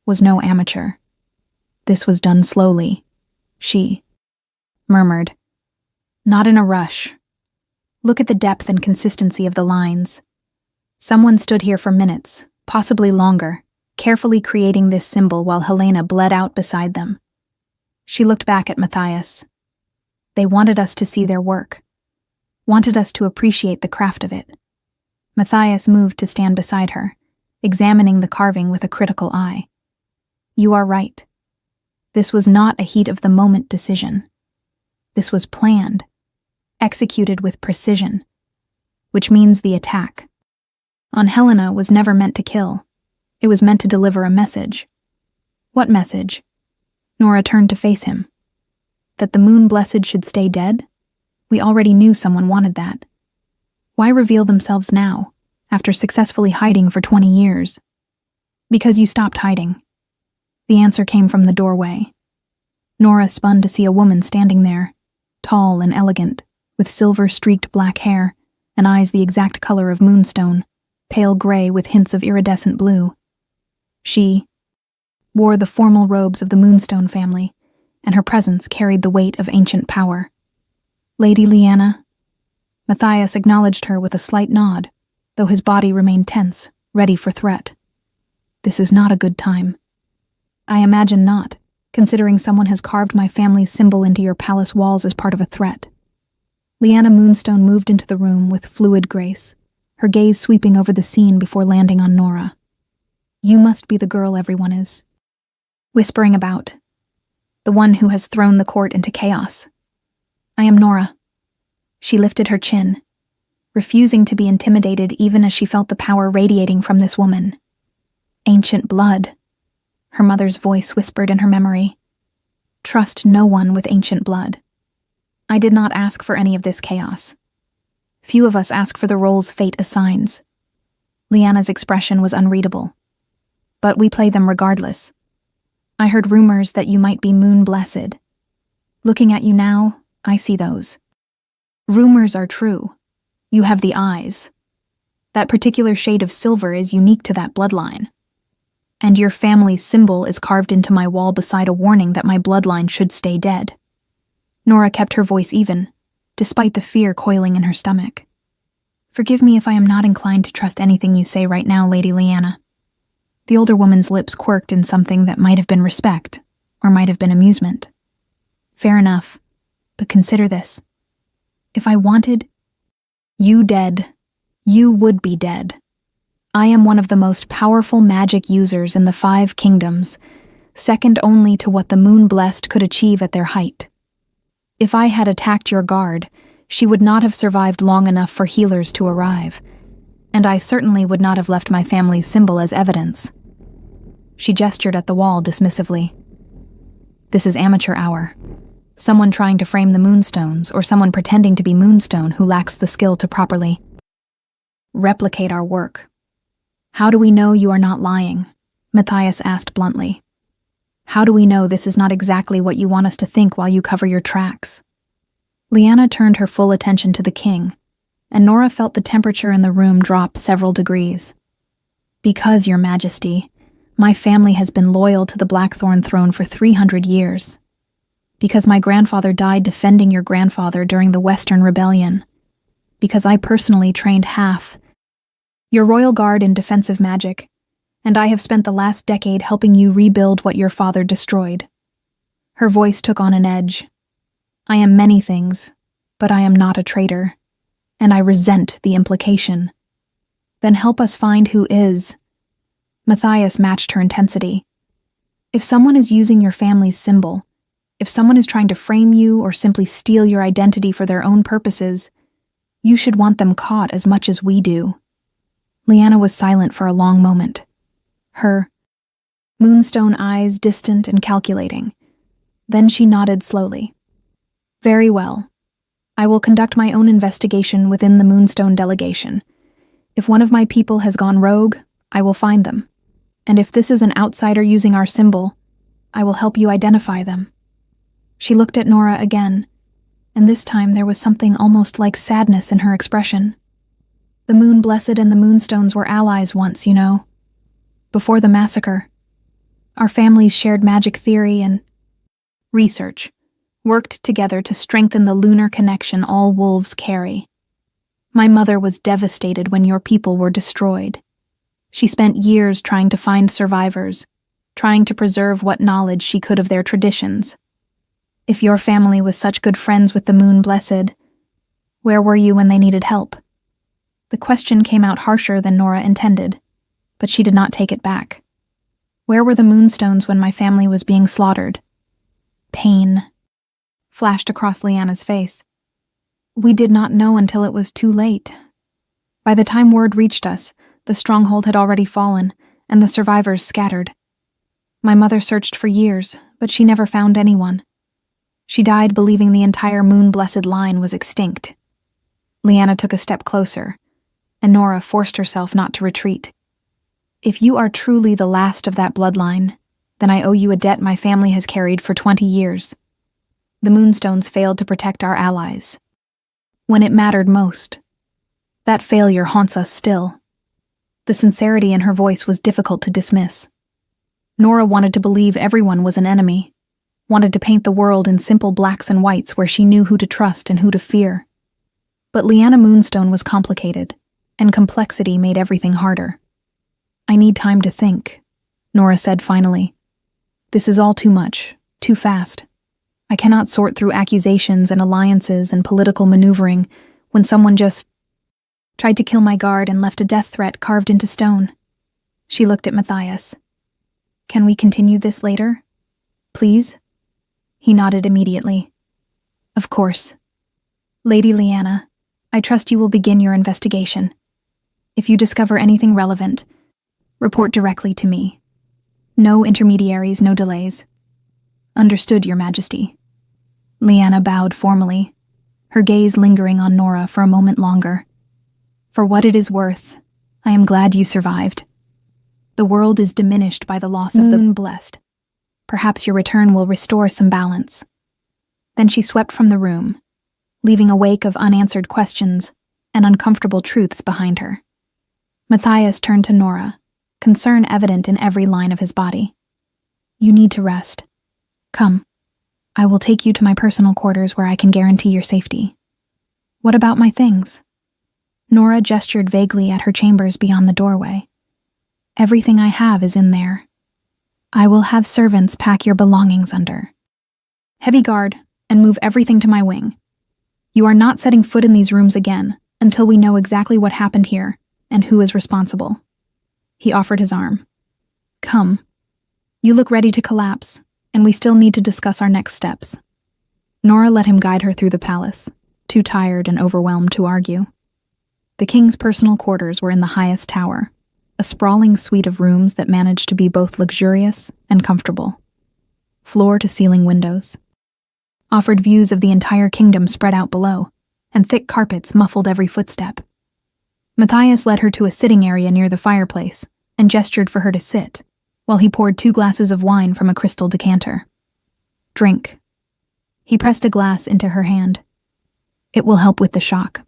was no amateur. "This was done slowly," she murmured. "Not in a rush. Look at the depth and consistency of the lines. Someone stood here for minutes, possibly longer, carefully creating this symbol while Helena bled out beside them." She looked back at Matthias. "They wanted us to see their work, wanted us to appreciate the craft of it." Matthias moved to stand beside her, examining the carving with a critical eye. "You are right. This was not a heat-of-the-moment decision. This was planned, executed with precision, which means the attack on Helena was never meant to kill. It was meant to deliver a message." "What message?" Nora turned to face him. "That the Moon Blessed should stay dead? We already knew someone wanted that. Why reveal themselves now, after successfully hiding for 20 years? Because you stopped hiding." The answer came from the doorway. Nora spun to see a woman standing there, tall and elegant, with silver-streaked black hair and eyes the exact color of moonstone, pale gray with hints of iridescent blue. She wore the formal robes of the Moonstone family, and her presence carried the weight of ancient power. "Lady Lyanna?" Matthias acknowledged her with a slight nod, though his body remained tense, ready for threat. "This is not a good time." "I imagine not, considering someone has carved my family's symbol into your palace walls as part of a threat." Lyanna Moonstone moved into the room with fluid grace, her gaze sweeping over the scene before landing on Nora. "You must be the girl everyone is whispering about, the one who has thrown the court into chaos." "I am Nora." She lifted her chin, refusing to be intimidated even as she felt the power radiating from this woman. "Ancient blood," her mother's voice whispered in her memory. "Trust no one with ancient blood. I did not ask for any of this chaos. Few of us ask for the roles fate assigns." Lyanna's expression was unreadable. "But we play them regardless. I heard rumors that you might be moon-blessed. Looking at you now, I see those. Rumors are true. You have the eyes. That particular shade of silver is unique to that bloodline. And your family's symbol is carved into my wall beside a warning that my bloodline should stay dead." Nora kept her voice even, despite the fear coiling in her stomach. "Forgive me if I am not inclined to trust anything you say right now, Lady Lyanna." The older woman's lips quirked in something that might have been respect, or might have been amusement. "Fair enough, but consider this. If I wanted you dead, you would be dead. I am one of the most powerful magic users in the 5 kingdoms, second only to what the Moon-Blessed could achieve at their height. If I had attacked your guard, she would not have survived long enough for healers to arrive, and I certainly would not have left my family's symbol as evidence." She gestured at the wall dismissively. "This is amateur hour. Someone trying to frame the Moonstones, or someone pretending to be Moonstone who lacks the skill to properly replicate our work." "How do we know you are not lying?" Matthias asked bluntly. "How do we know this is not exactly what you want us to think while you cover your tracks?" Lyanna turned her full attention to the king, and Nora felt the temperature in the room drop several degrees. Because, Your Majesty, my family has been loyal to the Blackthorn throne for 300 years. Because my grandfather died defending your grandfather during the Western Rebellion. Because I personally trained half your royal guard in defensive magic, and I have spent the last decade helping you rebuild what your father destroyed. Her voice took on an edge. I am many things, but I am not a traitor, and I resent the implication. Then help us find who is. Matthias matched her intensity. If someone is using your family's symbol, if someone is trying to frame you or simply steal your identity for their own purposes, you should want them caught as much as we do. Lyanna was silent for a long moment. Her moonstone eyes distant and calculating. Then she nodded slowly. Very well. I will conduct my own investigation within the Moonstone delegation. If one of my people has gone rogue, I will find them. And if this is an outsider using our symbol, I will help you identify them. She looked at Nora again, and this time there was something almost like sadness in her expression. The Moon Blessed and the Moonstones were allies once, you know. Before the massacre, our families shared magic theory and research, worked together to strengthen the lunar connection all wolves carry. My mother was devastated when your people were destroyed. She spent years trying to find survivors, trying to preserve what knowledge she could of their traditions. If your family was such good friends with the Moon Blessed, where were you when they needed help? The question came out harsher than Nora intended, but she did not take it back. Where were the Moonstones when my family was being slaughtered? Pain flashed across Lyanna's face. We did not know until it was too late. By the time word reached us, the stronghold had already fallen, and the survivors scattered. My mother searched for years, but she never found anyone. She died believing the entire Moon-Blessed line was extinct. Lyanna took a step closer, and Nora forced herself not to retreat. If you are truly the last of that bloodline, then I owe you a debt my family has carried for 20 years. The Moonstones failed to protect our allies. When it mattered most. That failure haunts us still. The sincerity in her voice was difficult to dismiss. Nora wanted to believe everyone was an enemy, wanted to paint the world in simple blacks and whites where she knew who to trust and who to fear. But Lyanna Moonstone was complicated, and complexity made everything harder. I need time to think, Nora said finally. This is all too much, too fast. I cannot sort through accusations and alliances and political maneuvering when someone just tried to kill my guard and left a death threat carved into stone. She looked at Matthias. Can we continue this later? Please? He nodded immediately. Of course. Lady Lyanna, I trust you will begin your investigation. If you discover anything relevant, report directly to me. No intermediaries, no delays. Understood, Your Majesty. Lyanna bowed formally, her gaze lingering on Nora for a moment longer. For what it is worth, I am glad you survived. The world is diminished by the loss of the Moon Blessed. Perhaps your return will restore some balance. Then she swept from the room, leaving a wake of unanswered questions and uncomfortable truths behind her. Matthias turned to Nora, concern evident in every line of his body. You need to rest. Come. I will take you to my personal quarters where I can guarantee your safety. What about my things? Nora gestured vaguely at her chambers beyond the doorway. Everything I have is in there. I will have servants pack your belongings under. Heavy guard, and move everything to my wing. You are not setting foot in these rooms again until we know exactly what happened here and who is responsible. He offered his arm. Come. You look ready to collapse, and we still need to discuss our next steps. Nora let him guide her through the palace, too tired and overwhelmed to argue. The king's personal quarters were in the highest tower, a sprawling suite of rooms that managed to be both luxurious and comfortable. Floor-to-ceiling windows offered views of the entire kingdom spread out below, and thick carpets muffled every footstep. Matthias led her to a sitting area near the fireplace and gestured for her to sit, while he poured 2 glasses of wine from a crystal decanter. Drink. He pressed a glass into her hand. It will help with the shock.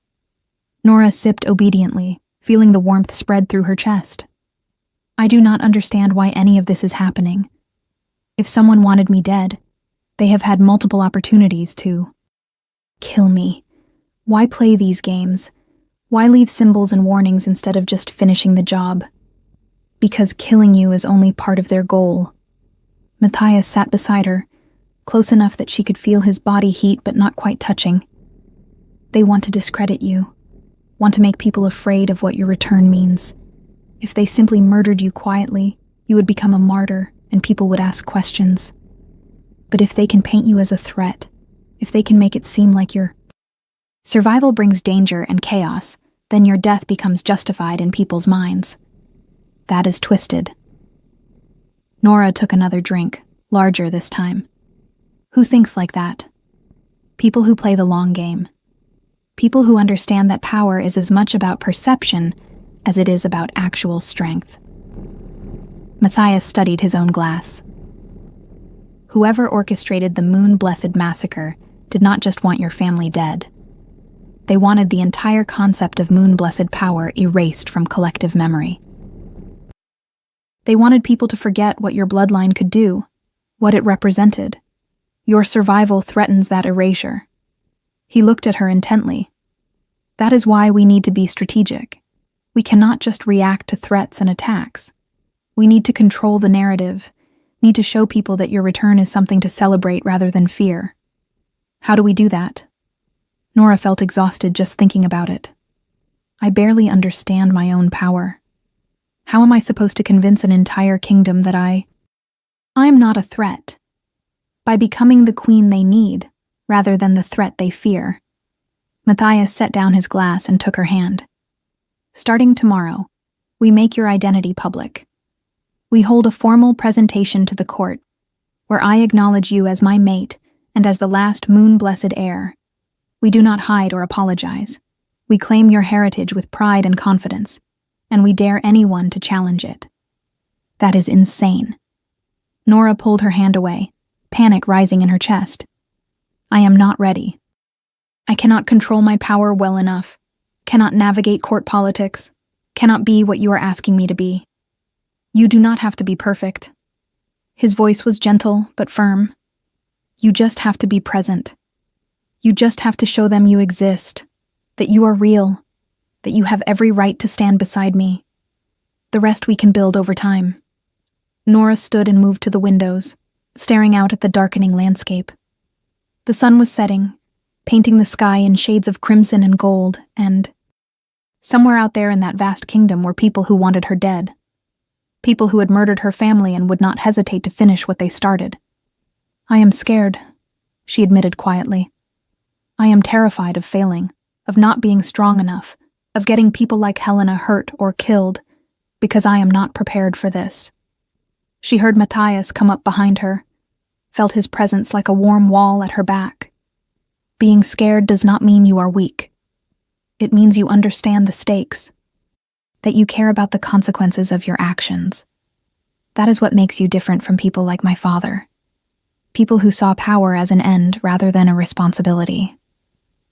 Nora sipped obediently, feeling the warmth spread through her chest. I do not understand why any of this is happening. If someone wanted me dead, they have had multiple opportunities to kill me. Why play these games? Why leave symbols and warnings instead of just finishing the job? Because killing you is only part of their goal. Matthias sat beside her, close enough that she could feel his body heat but not quite touching. They want to discredit you, want to make people afraid of what your return means. If they simply murdered you quietly, you would become a martyr and people would ask questions. But if they can paint you as a threat, if they can make it seem like your survival brings danger and chaos, then your death becomes justified in people's minds. That is twisted. Nora took another drink, larger this time. Who thinks like that? People who play the long game. People who understand that power is as much about perception as it is about actual strength. Matthias studied his own glass. Whoever orchestrated the Moon-Blessed massacre did not just want your family dead. They wanted the entire concept of Moon-Blessed power erased from collective memory. They wanted people to forget what your bloodline could do, what it represented. Your survival threatens that erasure. He looked at her intently. That is why we need to be strategic. We cannot just react to threats and attacks. We need to control the narrative, need to show people that your return is something to celebrate rather than fear. How do we do that? Nora felt exhausted just thinking about it. I barely understand my own power. How am I supposed to convince an entire kingdom that I'm not a threat? By becoming the queen they need, rather than the threat they fear. Matthias set down his glass and took her hand. Starting tomorrow, we make your identity public. We hold a formal presentation to the court, where I acknowledge you as my mate and as the last Moon-Blessed heir. We do not hide or apologize. We claim your heritage with pride and confidence, and we dare anyone to challenge it. That is insane. Nora pulled her hand away, panic rising in her chest. I am not ready. I cannot control my power well enough, cannot navigate court politics, cannot be what you are asking me to be. You do not have to be perfect. His voice was gentle but firm. You just have to be present. You just have to show them you exist, that you are real, that you have every right to stand beside me. The rest we can build over time. Nora stood and moved to the windows, staring out at the darkening landscape. The sun was setting, painting the sky in shades of crimson and gold, and somewhere out there in that vast kingdom were people who wanted her dead. People who had murdered her family and would not hesitate to finish what they started. I am scared, she admitted quietly. I am terrified of failing, of not being strong enough, of getting people like Helena hurt or killed, because I am not prepared for this. She heard Matthias come up behind her, felt his presence like a warm wall at her back. Being scared does not mean you are weak. It means you understand the stakes, that you care about the consequences of your actions. That is what makes you different from people like my father. People who saw power as an end rather than a responsibility.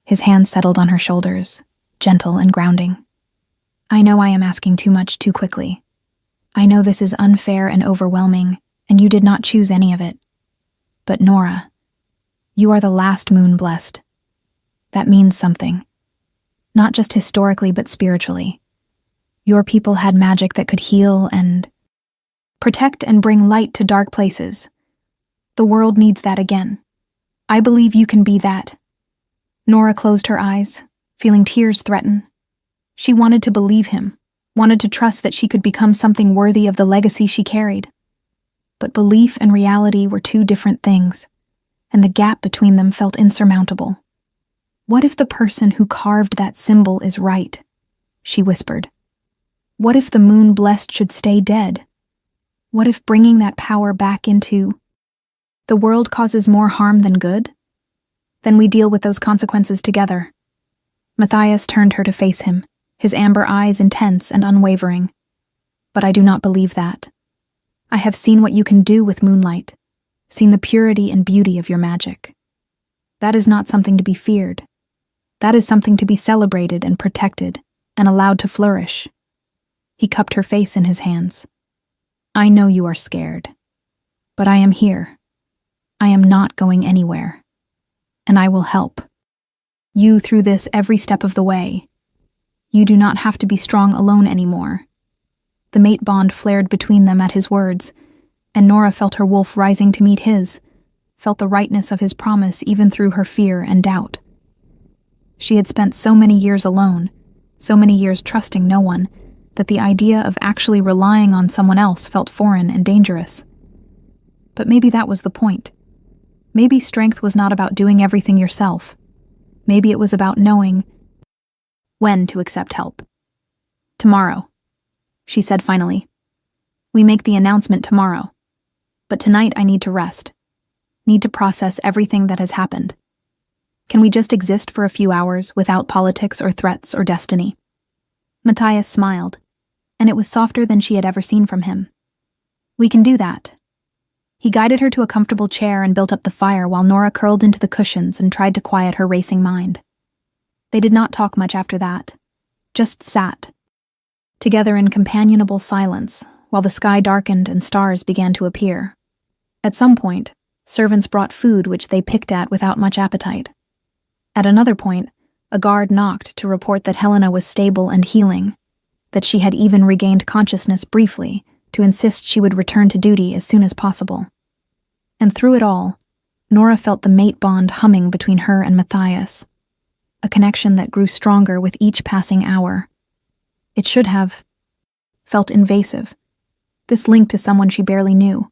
His hand settled on her shoulders, gentle and grounding. I know I am asking too much too quickly. I know this is unfair and overwhelming, and you did not choose any of it. But Nora, you are the last Moon-Blessed. That means something. Not just historically, but spiritually. Your people had magic that could heal and protect and bring light to dark places. The world needs that again. I believe you can be that. Nora closed her eyes, feeling tears threaten. She wanted to believe him, wanted to trust that she could become something worthy of the legacy she carried. But belief and reality were two different things, and the gap between them felt insurmountable. What if the person who carved that symbol is right? She whispered. What if the Moon-Blessed should stay dead? What if bringing that power back into the world causes more harm than good? Then we deal with those consequences together. Matthias turned her to face him, his amber eyes intense and unwavering. But I do not believe that. I have seen what you can do with moonlight, seen the purity and beauty of your magic. That is not something to be feared. That is something to be celebrated and protected and allowed to flourish. He cupped her face in his hands, I know you are scared, but I am here. I am not going anywhere, and I will help you through this every step of the way. You do not have to be strong alone anymore." The mate bond flared between them at his words, and Nora felt her wolf rising to meet his, felt the rightness of his promise even through her fear and doubt. She had spent so many years alone, so many years trusting no one, that the idea of actually relying on someone else felt foreign and dangerous. But maybe that was the point. Maybe strength was not about doing everything yourself. Maybe it was about knowing when to accept help. "Tomorrow," she said finally. "We make the announcement tomorrow. But tonight I need to rest. Need to process everything that has happened. Can we just exist for a few hours without politics or threats or destiny?" Matthias smiled, and it was softer than she had ever seen from him. "We can do that." He guided her to a comfortable chair and built up the fire while Nora curled into the cushions and tried to quiet her racing mind. They did not talk much after that, just sat, together in companionable silence, while the sky darkened and stars began to appear. At some point, servants brought food which they picked at without much appetite. At another point, a guard knocked to report that Helena was stable and healing, that she had even regained consciousness briefly, to insist she would return to duty as soon as possible. And through it all, Nora felt the mate bond humming between her and Matthias, a connection that grew stronger with each passing hour. It should have felt invasive, this link to someone she barely knew.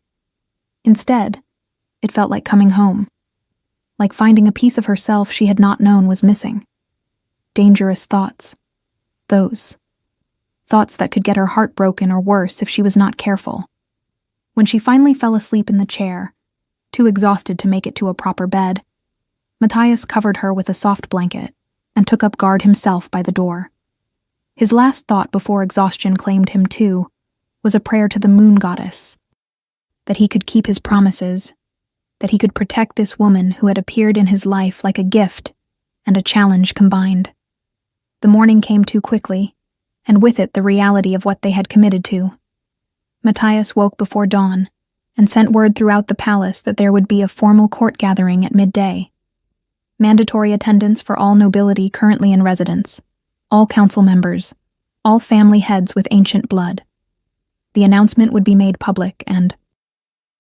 Instead, it felt like coming home, like finding a piece of herself she had not known was missing. Dangerous thoughts. Those thoughts that could get her heart broken or worse if she was not careful. When she finally fell asleep in the chair, too exhausted to make it to a proper bed, Matthias covered her with a soft blanket and took up guard himself by the door. His last thought before exhaustion claimed him too was a prayer to the moon goddess, that he could keep his promises, that he could protect this woman who had appeared in his life like a gift and a challenge combined. The morning came too quickly, and with it the reality of what they had committed to. Matthias woke before dawn and sent word throughout the palace that there would be a formal court gathering at midday. Mandatory attendance for all nobility currently in residence, all council members, all family heads with ancient blood. The announcement would be made public and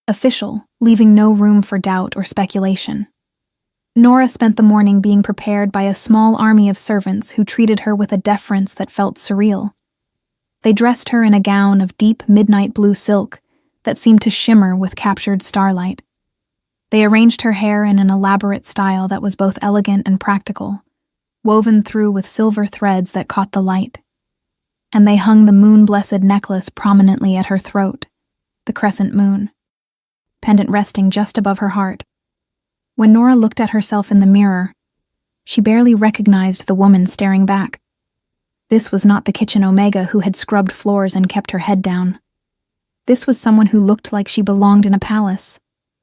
official, leaving no room for doubt or speculation. Nora spent the morning being prepared by a small army of servants who treated her with a deference that felt surreal. They dressed her in a gown of deep midnight blue silk that seemed to shimmer with captured starlight. They arranged her hair in an elaborate style that was both elegant and practical, woven through with silver threads that caught the light. And they hung the moon-blessed necklace prominently at her throat, the crescent moon, pendant resting just above her heart. When Nora looked at herself in the mirror, she barely recognized the woman staring back. This was not the kitchen Omega who had scrubbed floors and kept her head down. This was someone who looked like she belonged in a palace,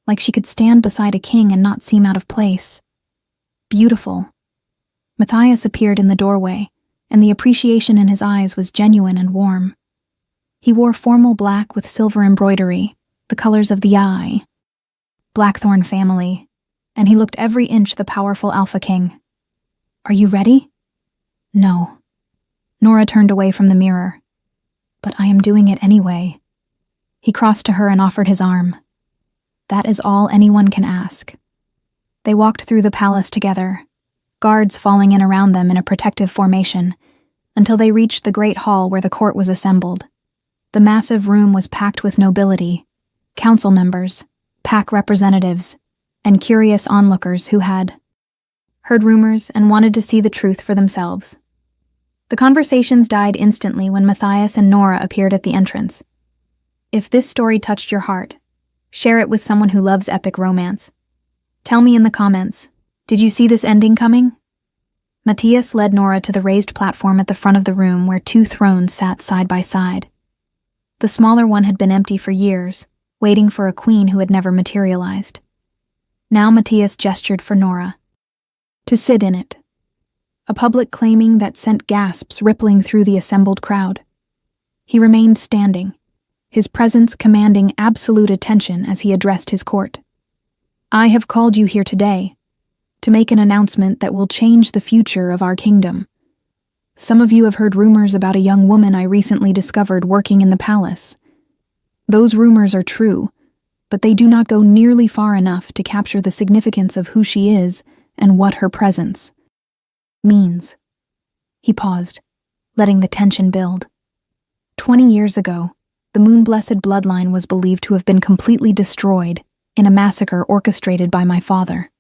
like she could stand beside a king and not seem out of place. Beautiful. Matthias appeared in the doorway, and the appreciation in his eyes was genuine and warm. He wore formal black with silver embroidery, the colors of the eye, Blackthorn family, and he looked every inch the powerful Alpha King. "Are you ready?" "No." Nora turned away from the mirror. "But I am doing it anyway." He crossed to her and offered his arm. That is all anyone can ask. They walked through the palace together, guards falling in around them in a protective formation, until they reached the great hall where the court was assembled. The massive room was packed with nobility, council members, pack representatives, and curious onlookers who had heard rumors and wanted to see the truth for themselves. The conversations died instantly when Matthias and Nora appeared at the entrance. If this story touched your heart, share it with someone who loves epic romance. Tell me in the comments, did you see this ending coming? Matthias led Nora to the raised platform at the front of the room where two thrones sat side by side. The smaller one had been empty for years, waiting for a queen who had never materialized. Now Matthias gestured for Nora to sit in it, a public claiming that sent gasps rippling through the assembled crowd. He remained standing, his presence commanding absolute attention as he addressed his court. "I have called you here today to make an announcement that will change the future of our kingdom. Some of you have heard rumors about a young woman I recently discovered working in the palace. Those rumors are true, but they do not go nearly far enough to capture the significance of who she is and what her presence means." He paused, letting the tension build. 20 years ago, the Moon-Blessed bloodline was believed to have been completely destroyed in a massacre orchestrated by my father.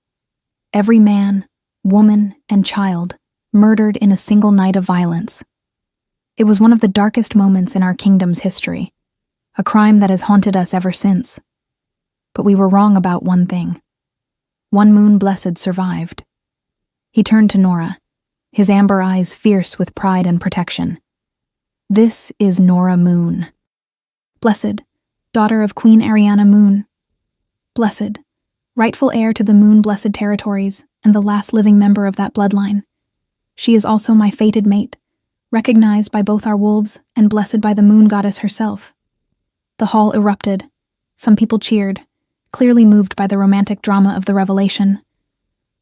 Every man, woman, and child murdered in a single night of violence. It was one of the darkest moments in our kingdom's history, a crime that has haunted us ever since. But we were wrong about one thing. One Moon-Blessed survived. He turned to Nora, his amber eyes fierce with pride and protection. "This is Nora Moon. Blessed, daughter of Queen Ariana Moon. Blessed, rightful heir to the Moon-Blessed territories and the last living member of that bloodline. She is also my fated mate, recognized by both our wolves and blessed by the Moon Goddess herself." The hall erupted. Some people cheered, clearly moved by the romantic drama of the revelation.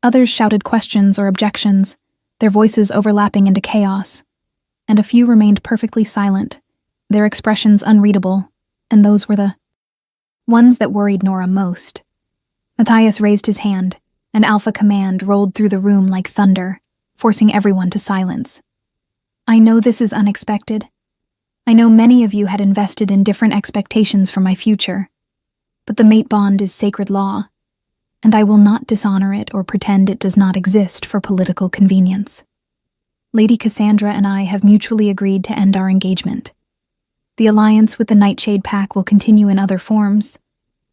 Others shouted questions or objections, their voices overlapping into chaos. And a few remained perfectly silent, their expressions unreadable, and those were the ones that worried Nora most. Matthias raised his hand, an alpha command rolled through the room like thunder, forcing everyone to silence. "I know this is unexpected. I know many of you had invested in different expectations for my future, but the mate bond is sacred law, and I will not dishonor it or pretend it does not exist for political convenience. Lady Cassandra and I have mutually agreed to end our engagement. The alliance with the Nightshade Pack will continue in other forms,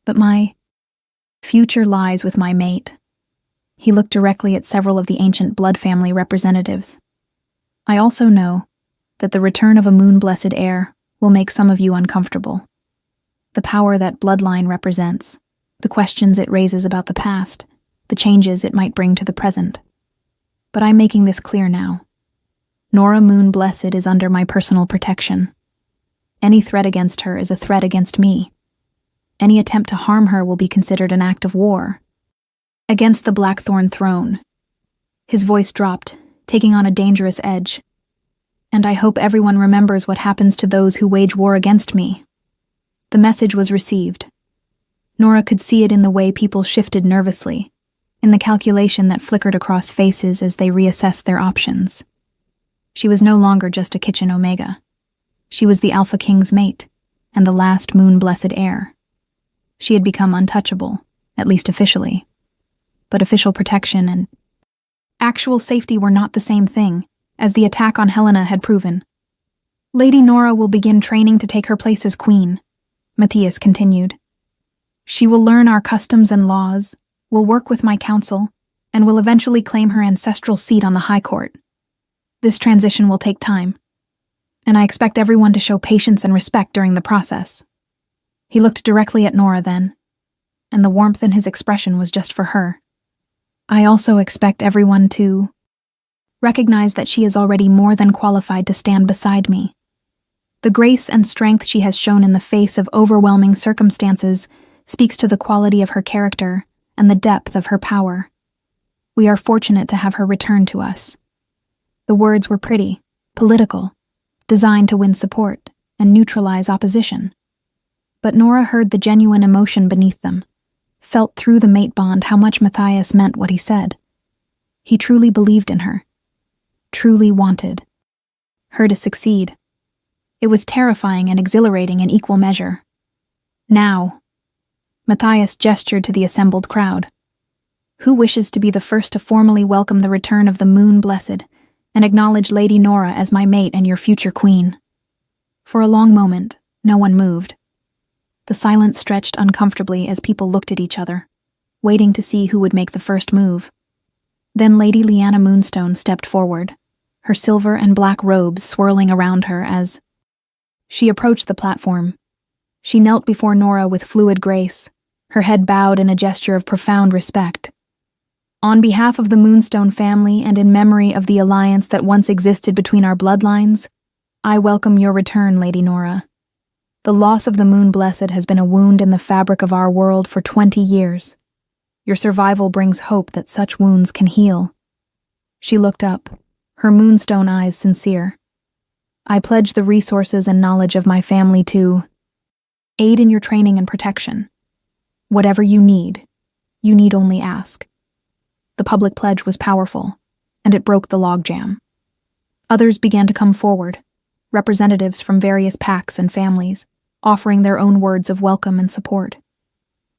but my future lies with my mate." He looked directly at several of the ancient blood family representatives. "I also know that the return of a Moon-Blessed heir will make some of you uncomfortable. The power that bloodline represents, the questions it raises about the past, the changes it might bring to the present. But I'm making this clear now. Nora Moon-Blessed is under my personal protection. Any threat against her is a threat against me. Any attempt to harm her will be considered an act of war against the Blackthorn throne." His voice dropped, taking on a dangerous edge. "And I hope everyone remembers what happens to those who wage war against me." The message was received. Nora could see it in the way people shifted nervously, in the calculation that flickered across faces as they reassessed their options. She was no longer just a kitchen Omega. She was the Alpha King's mate, and the last Moon-Blessed heir. She had become untouchable, at least officially. But official protection and actual safety were not the same thing, as the attack on Helena had proven. "Lady Nora will begin training to take her place as queen," Matthias continued. "She will learn our customs and laws, will work with my council, and will eventually claim her ancestral seat on the High Court. This transition will take time, and I expect everyone to show patience and respect during the process." He looked directly at Nora then, and the warmth in his expression was just for her. "I also expect everyone to recognize that she is already more than qualified to stand beside me. The grace and strength she has shown in the face of overwhelming circumstances speaks to the quality of her character and the depth of her power. We are fortunate to have her return to us." The words were pretty, political, designed to win support and neutralize opposition. But Nora heard the genuine emotion beneath them, felt through the mate bond how much Matthias meant what he said. He truly believed in her, truly wanted her to succeed. It was terrifying and exhilarating in equal measure. "Now," Matthias gestured to the assembled crowd, "who wishes to be the first to formally welcome the return of the Moon-Blessed and acknowledge Lady Nora as my mate and your future queen?" For a long moment, no one moved. The silence stretched uncomfortably as people looked at each other, waiting to see who would make the first move. Then Lady Lyanna Moonstone stepped forward, her silver and black robes swirling around her as she approached the platform. She knelt before Nora with fluid grace, her head bowed in a gesture of profound respect. "On behalf of the Moonstone family and in memory of the alliance that once existed between our bloodlines, I welcome your return, Lady Nora. The loss of the Moon Blessed has been a wound in the fabric of our world for 20 years. Your survival brings hope that such wounds can heal." She looked up, her moonstone eyes sincere. "I pledge the resources and knowledge of my family to aid in your training and protection. Whatever you need only ask." The public pledge was powerful, and it broke the logjam. Others began to come forward, representatives from various packs and families, offering their own words of welcome and support.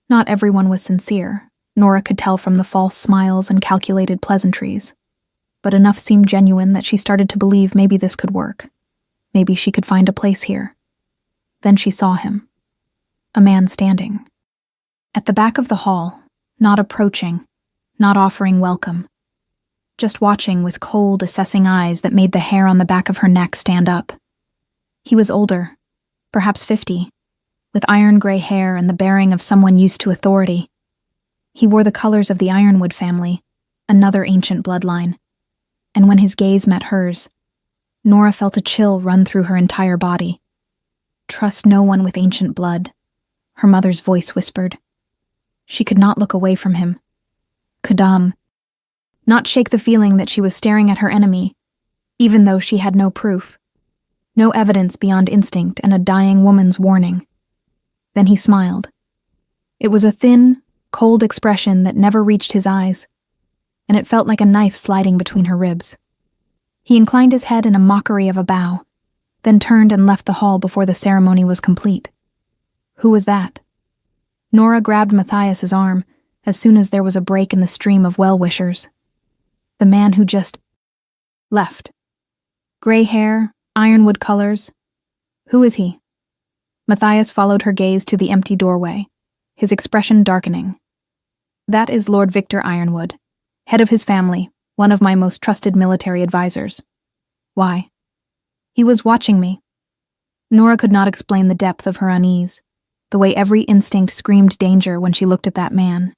Not everyone was sincere, Nora could tell from the false smiles and calculated pleasantries, but enough seemed genuine that she started to believe maybe this could work. Maybe she could find a place here. Then she saw him. A man standing. At the back of the hall, not approaching, not offering welcome. Just watching with cold, assessing eyes that made the hair on the back of her neck stand up. He was older, perhaps 50, with iron-gray hair and the bearing of someone used to authority. He wore the colors of the Ironwood family, another ancient bloodline, and when his gaze met hers, Nora felt a chill run through her entire body. "Trust no one with ancient blood," her mother's voice whispered. She could not look away from him. Kadam. Not shake the feeling that she was staring at her enemy, even though she had no proof. No evidence beyond instinct and a dying woman's warning. Then he smiled. It was a thin, cold expression that never reached his eyes, and it felt like a knife sliding between her ribs. He inclined his head in a mockery of a bow, then turned and left the hall before the ceremony was complete. Who was that? Nora grabbed Matthias's arm as soon as there was a break in the stream of well-wishers. The man who just left. Gray hair, Ironwood colors. Who is he? Matthias followed her gaze to the empty doorway, his expression darkening. That is Lord Victor Ironwood, head of his family, one of my most trusted military advisors. Why? He was watching me. Nora could not explain the depth of her unease, the way every instinct screamed danger when she looked at that man.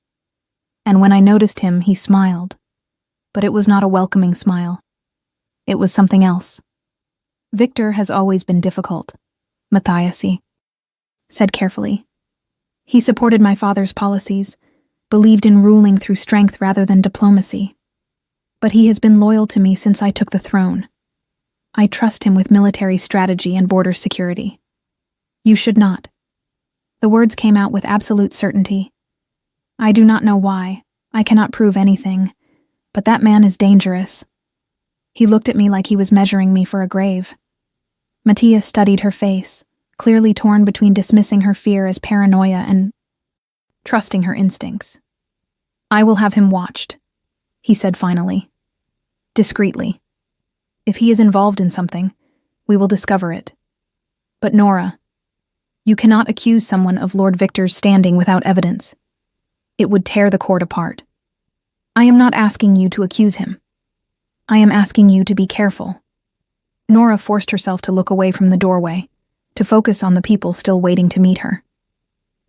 And when I noticed him, he smiled. But it was not a welcoming smile. It was something else. Victor has always been difficult, Matthias said carefully. He supported my father's policies, believed in ruling through strength rather than diplomacy. But he has been loyal to me since I took the throne. I trust him with military strategy and border security. You should not. The words came out with absolute certainty. I do not know why. I cannot prove anything. But that man is dangerous. He looked at me like he was measuring me for a grave. Matthias studied her face, clearly torn between dismissing her fear as paranoia and trusting her instincts. I will have him watched, he said finally. Discreetly. If he is involved in something, we will discover it. But Nora, you cannot accuse someone of Lord Victor's standing without evidence. It would tear the court apart. I am not asking you to accuse him. I am asking you to be careful. Nora forced herself to look away from the doorway, to focus on the people still waiting to meet her.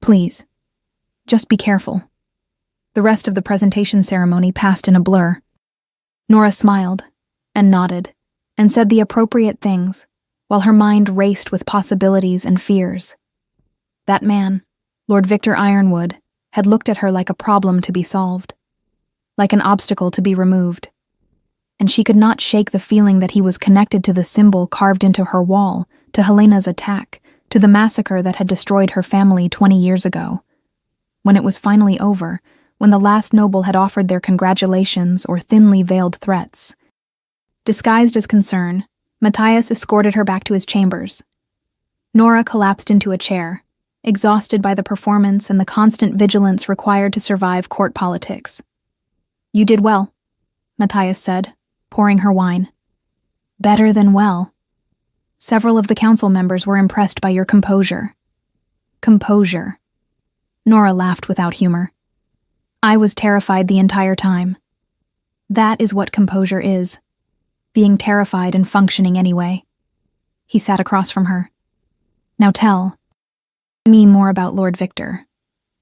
Please, just be careful. The rest of the presentation ceremony passed in a blur. Nora smiled, and nodded, and said the appropriate things, while her mind raced with possibilities and fears. That man, Lord Victor Ironwood, had looked at her like a problem to be solved, like an obstacle to be removed. And she could not shake the feeling that he was connected to the symbol carved into her wall, to Helena's attack, to the massacre that had destroyed her family 20 years ago. When it was finally over, when the last noble had offered their congratulations or thinly veiled threats, disguised as concern, Matthias escorted her back to his chambers. Nora collapsed into a chair, exhausted by the performance and the constant vigilance required to survive court politics. You did well, Matthias said, pouring her wine. Better than well. Several of the council members were impressed by your composure. Composure. Nora laughed without humor. I was terrified the entire time. That is what composure is. Being terrified and functioning anyway. He sat across from her. Now tell me more about Lord Victor.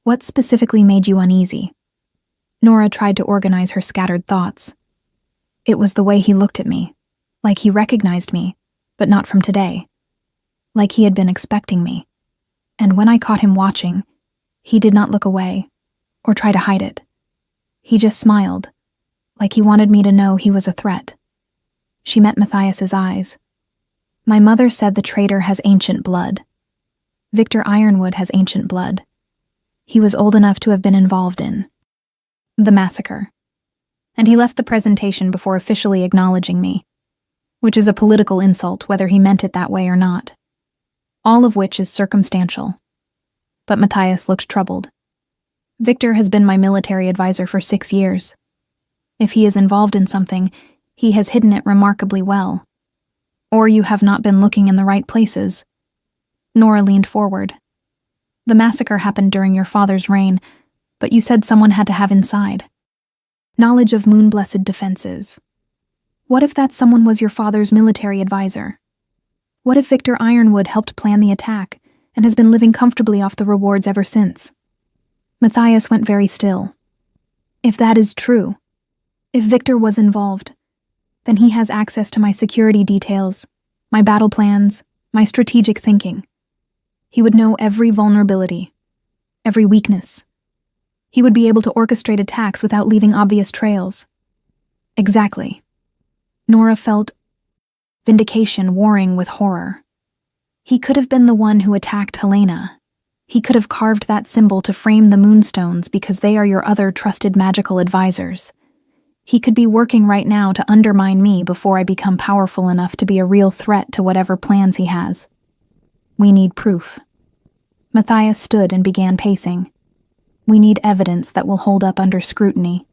What specifically made you uneasy? Nora tried to organize her scattered thoughts. It was the way he looked at me, like he recognized me, but not from today. Like he had been expecting me. And when I caught him watching, he did not look away or try to hide it. He just smiled, like he wanted me to know he was a threat. She met Matthias's eyes. My mother said the traitor has ancient blood. Victor Ironwood has ancient blood. He was old enough to have been involved in the massacre. And he left the presentation before officially acknowledging me, which is a political insult whether he meant it that way or not. All of which is circumstantial. But Matthias looked troubled. Victor has been my military advisor for 6 years. If he is involved in something, he has hidden it remarkably well. Or you have not been looking in the right places. Nora leaned forward. The massacre happened during your father's reign, but you said someone had to have inside knowledge of moon-blessed defenses. What if that someone was your father's military advisor? What if Victor Ironwood helped plan the attack and has been living comfortably off the rewards ever since? Matthias went very still. If that is true, if Victor was involved, then he has access to my security details, my battle plans, my strategic thinking. He would know every vulnerability, every weakness. He would be able to orchestrate attacks without leaving obvious trails. Exactly. Nora felt vindication warring with horror. He could have been the one who attacked Helena. He could have carved that symbol to frame the moonstones because they are your other trusted magical advisors. He could be working right now to undermine me before I become powerful enough to be a real threat to whatever plans he has. We need proof. Matthias stood and began pacing. We need evidence that will hold up under scrutiny,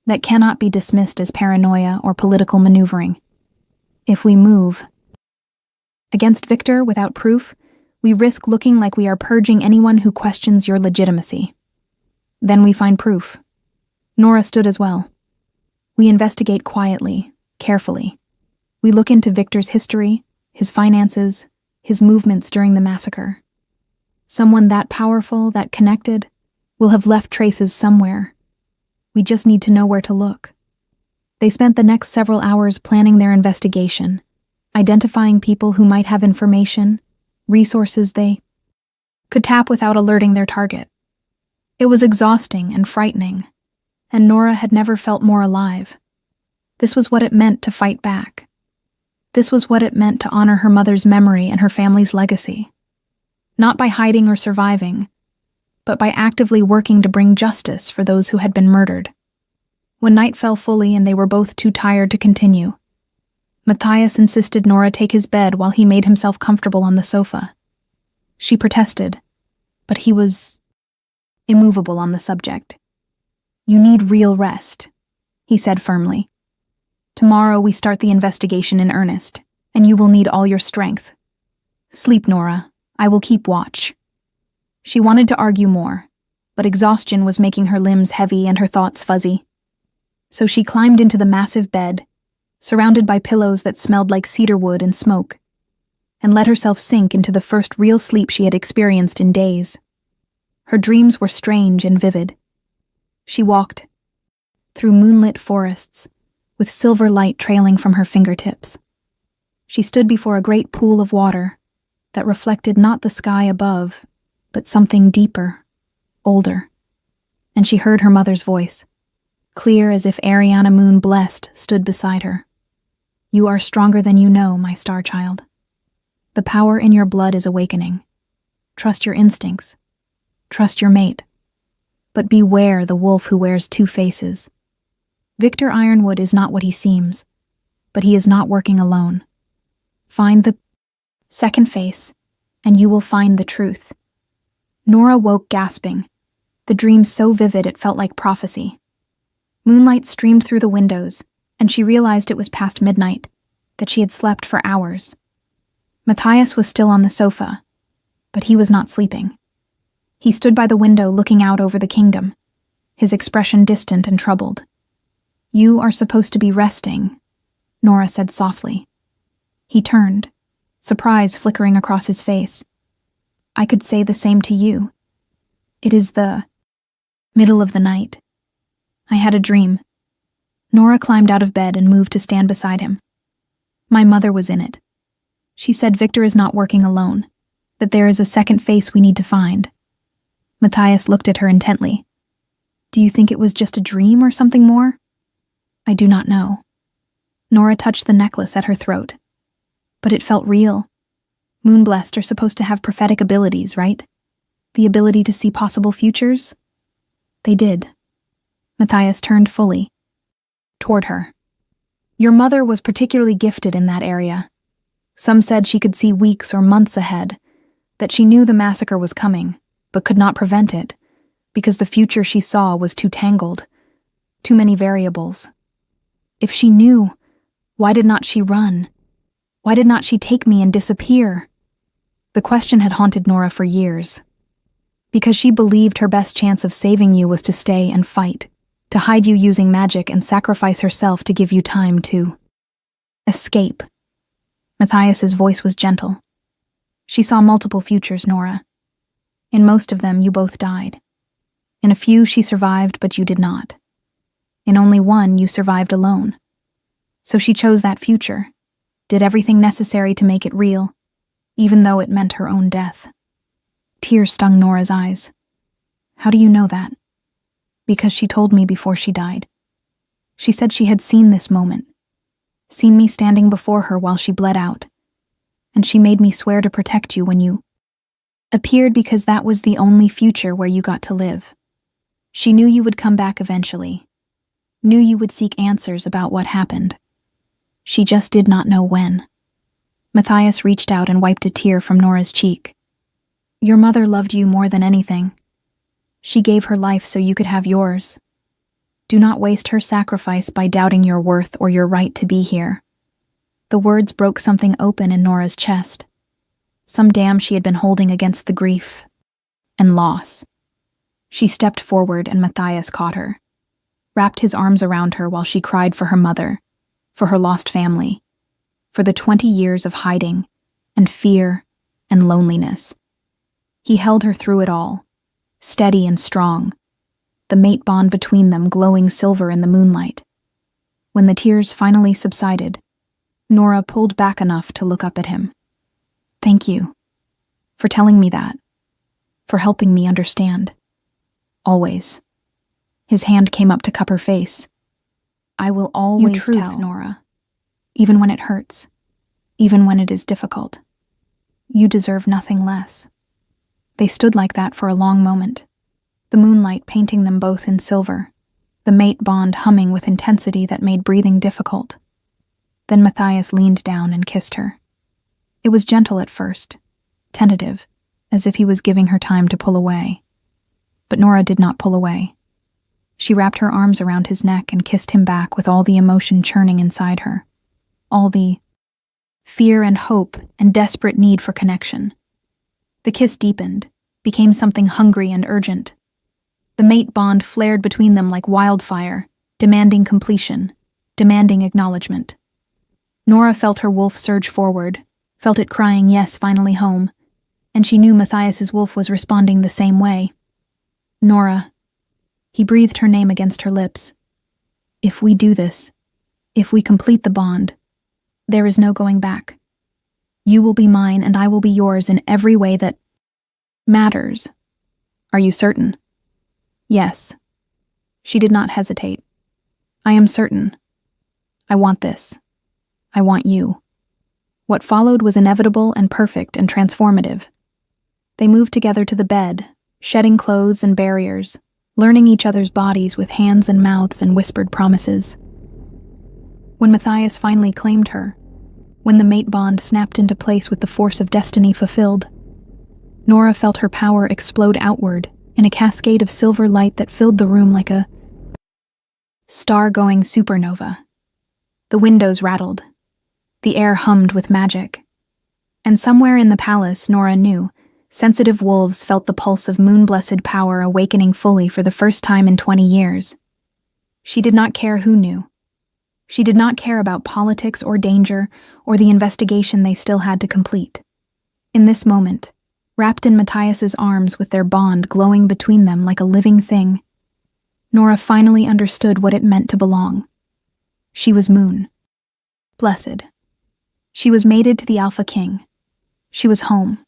that cannot be dismissed as paranoia or political maneuvering. If we move against Victor without proof, we risk looking like we are purging anyone who questions your legitimacy. Then we find proof. Nora stood as well. We investigate quietly, carefully. We look into Victor's history, his finances, his movements during the massacre. Someone that powerful, that connected, will have left traces somewhere. We just need to know where to look. They spent the next several hours planning their investigation, identifying people who might have information, resources they could tap without alerting their target. It was exhausting and frightening, and Nora had never felt more alive. This was what it meant to fight back. This was what it meant to honor her mother's memory and her family's legacy. Not by hiding or surviving, but by actively working to bring justice for those who had been murdered. When night fell fully and they were both too tired to continue, Matthias insisted Nora take his bed while he made himself comfortable on the sofa. She protested, but he was immovable on the subject. You need real rest, he said firmly. Tomorrow we start the investigation in earnest, and you will need all your strength. Sleep, Nora. I will keep watch. She wanted to argue more, but exhaustion was making her limbs heavy and her thoughts fuzzy. So she climbed into the massive bed, surrounded by pillows that smelled like cedar wood and smoke, and let herself sink into the first real sleep she had experienced in days. Her dreams were strange and vivid. She walked through moonlit forests, with silver light trailing from her fingertips. She stood before a great pool of water that reflected not the sky above, but something deeper, older. And she heard her mother's voice, clear as if Ariana Moon blessed stood beside her. You are stronger than you know, my star child. The power in your blood is awakening. Trust your instincts. Trust your mate. But beware the wolf who wears 2 faces. Victor Ironwood is not what he seems, but he is not working alone. Find the second face, and you will find the truth. Nora woke gasping, the dream so vivid it felt like prophecy. Moonlight streamed through the windows, and she realized it was past midnight, that she had slept for hours. Matthias was still on the sofa, but he was not sleeping. He stood by the window looking out over the kingdom, his expression distant and troubled. You are supposed to be resting, Nora said softly. He turned, surprise flickering across his face. I could say the same to you. It is the middle of the night. I had a dream. Nora climbed out of bed and moved to stand beside him. My mother was in it. She said Victor is not working alone. that there is a second face we need to find. Matthias looked at her intently. Do you think it was just a dream or something more? I do not know. Nora touched the necklace at her throat. But it felt real. Moonblessed are supposed to have prophetic abilities, right? The ability to see possible futures? They did. Matthias turned fully toward her. Your mother was particularly gifted in that area. Some said she could see weeks or months ahead, that she knew the massacre was coming, but could not prevent it, because the future she saw was too tangled, too many variables. If she knew, why did not she run? Why did not she take me and disappear? The question had haunted Nora for years. Because she believed her best chance of saving you was to stay and fight, to hide you using magic and sacrifice herself to give you time to escape. Matthias's voice was gentle. She saw multiple futures, Nora. In most of them, you both died. In a few, she survived, but you did not. In only one, you survived alone. So she chose that future, did everything necessary to make it real, even though it meant her own death. Tears stung Nora's eyes. How do you know that? Because she told me before she died. She said she had seen this moment, seen me standing before her while she bled out, and she made me swear to protect you when you appeared because that was the only future where you got to live. She knew you would come back eventually, knew you would seek answers about what happened. She just did not know when. Matthias reached out and wiped a tear from Nora's cheek. Your mother loved you more than anything. She gave her life so you could have yours. Do not waste her sacrifice by doubting your worth or your right to be here. The words broke something open in Nora's chest. Some dam she had been holding against the grief and loss. She stepped forward and Matthias caught her, wrapped his arms around her while she cried for her mother, for her lost family, for the 20 years of hiding and fear and loneliness. He held her through it all, steady and strong, the mate bond between them glowing silver in the moonlight. When the tears finally subsided, Nora pulled back enough to look up at him. Thank you for telling me that, for helping me understand. Always. His hand came up to cup her face. I will always tell, Nora, even when it hurts, even when it is difficult. You deserve nothing less. They stood like that for a long moment, the moonlight painting them both in silver, the mate bond humming with intensity that made breathing difficult. Then Matthias leaned down and kissed her. It was gentle at first, tentative, as if he was giving her time to pull away. But Nora did not pull away. She wrapped her arms around his neck and kissed him back with all the emotion churning inside her, all the fear and hope and desperate need for connection. The kiss deepened, became something hungry and urgent. The mate bond flared between them like wildfire, demanding completion, demanding acknowledgement. Nora felt her wolf surge forward, felt it crying, yes, finally home, and she knew Matthias's wolf was responding the same way. Nora. He breathed her name against her lips. If we do this, if we complete the bond, there is no going back. You will be mine and I will be yours in every way that matters. Are you certain? Yes. She did not hesitate. I am certain. I want this. I want you. What followed was inevitable and perfect and transformative. They moved together to the bed, shedding clothes and barriers, learning each other's bodies with hands and mouths and whispered promises. When Matthias finally claimed her, when the mate bond snapped into place with the force of destiny fulfilled, Nora felt her power explode outward in a cascade of silver light that filled the room like a star-going supernova. The windows rattled. The air hummed with magic. And somewhere in the palace, Nora knew, sensitive wolves felt the pulse of moon-blessed power awakening fully for the first time in 20 years. She did not care who knew. She did not care about politics or danger or the investigation they still had to complete. In this moment, wrapped in Matthias's arms with their bond glowing between them like a living thing, Nora finally understood what it meant to belong. She was Moon. Blessed. She was mated to the Alpha King. She was home.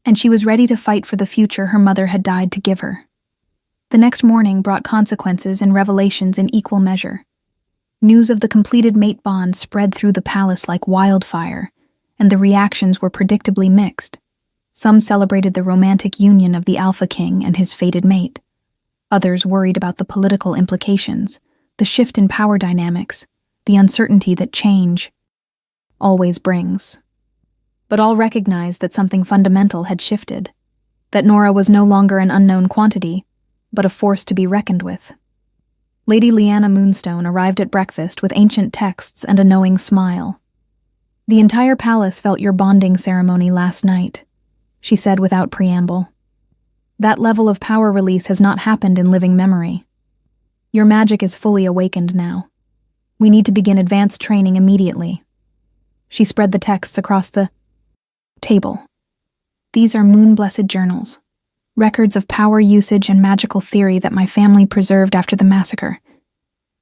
and she was ready to fight for the future her mother had died to give her. The next morning brought consequences and revelations in equal measure. News of the completed mate bond spread through the palace like wildfire, and the reactions were predictably mixed. Some celebrated the romantic union of the Alpha King and his fated mate. Others worried about the political implications, the shift in power dynamics, the uncertainty that change always brings. But all recognized that something fundamental had shifted, that Nora was no longer an unknown quantity, but a force to be reckoned with. Lady Lyanna Moonstone arrived at breakfast with ancient texts and a knowing smile. "The entire palace felt your bonding ceremony last night," she said without preamble. "That level of power release has not happened in living memory. Your magic is fully awakened now. We need to begin advanced training immediately." She spread the texts across the table. "These are moon-blessed journals, records of power usage and magical theory that my family preserved after the massacre.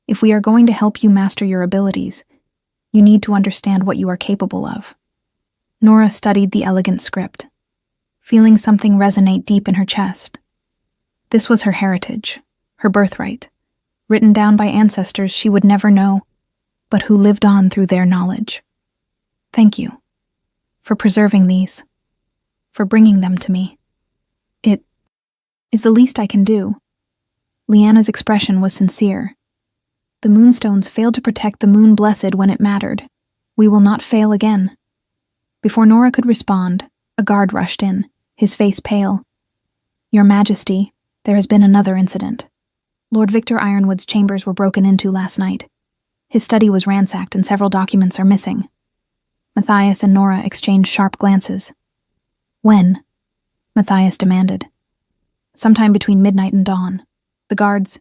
If we are going to help you master your abilities, you need to understand what you are capable of." Nora studied the elegant script, feeling something resonate deep in her chest. This was her heritage, her birthright, written down by ancestors she would never know, but who lived on through their knowledge. "Thank you for preserving these, for bringing them to me. It is the least I can do." Lyanna's expression was sincere. "The Moonstones failed to protect the Moon Blessed when it mattered. We will not fail again." Before Nora could respond, a guard rushed in, his face pale. "Your Majesty, there has been another incident. Lord Victor Ironwood's chambers were broken into last night. His study was ransacked and several documents are missing." Matthias and Nora exchanged sharp glances. "When?" Matthias demanded. "Sometime between midnight and dawn. The guards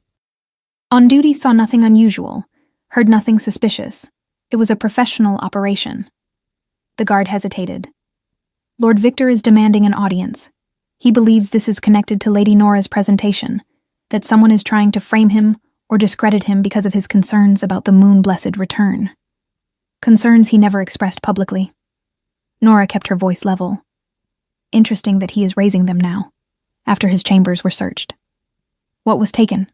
on duty saw nothing unusual, heard nothing suspicious. It was a professional operation." The guard hesitated. "Lord Victor is demanding an audience. He believes this is connected to Lady Nora's presentation, that someone is trying to frame him or discredit him because of his concerns about the Moon-blessed return. Concerns he never expressed publicly." Nora kept her voice level. "Interesting that he is raising them now, after his chambers were searched." "What was taken?"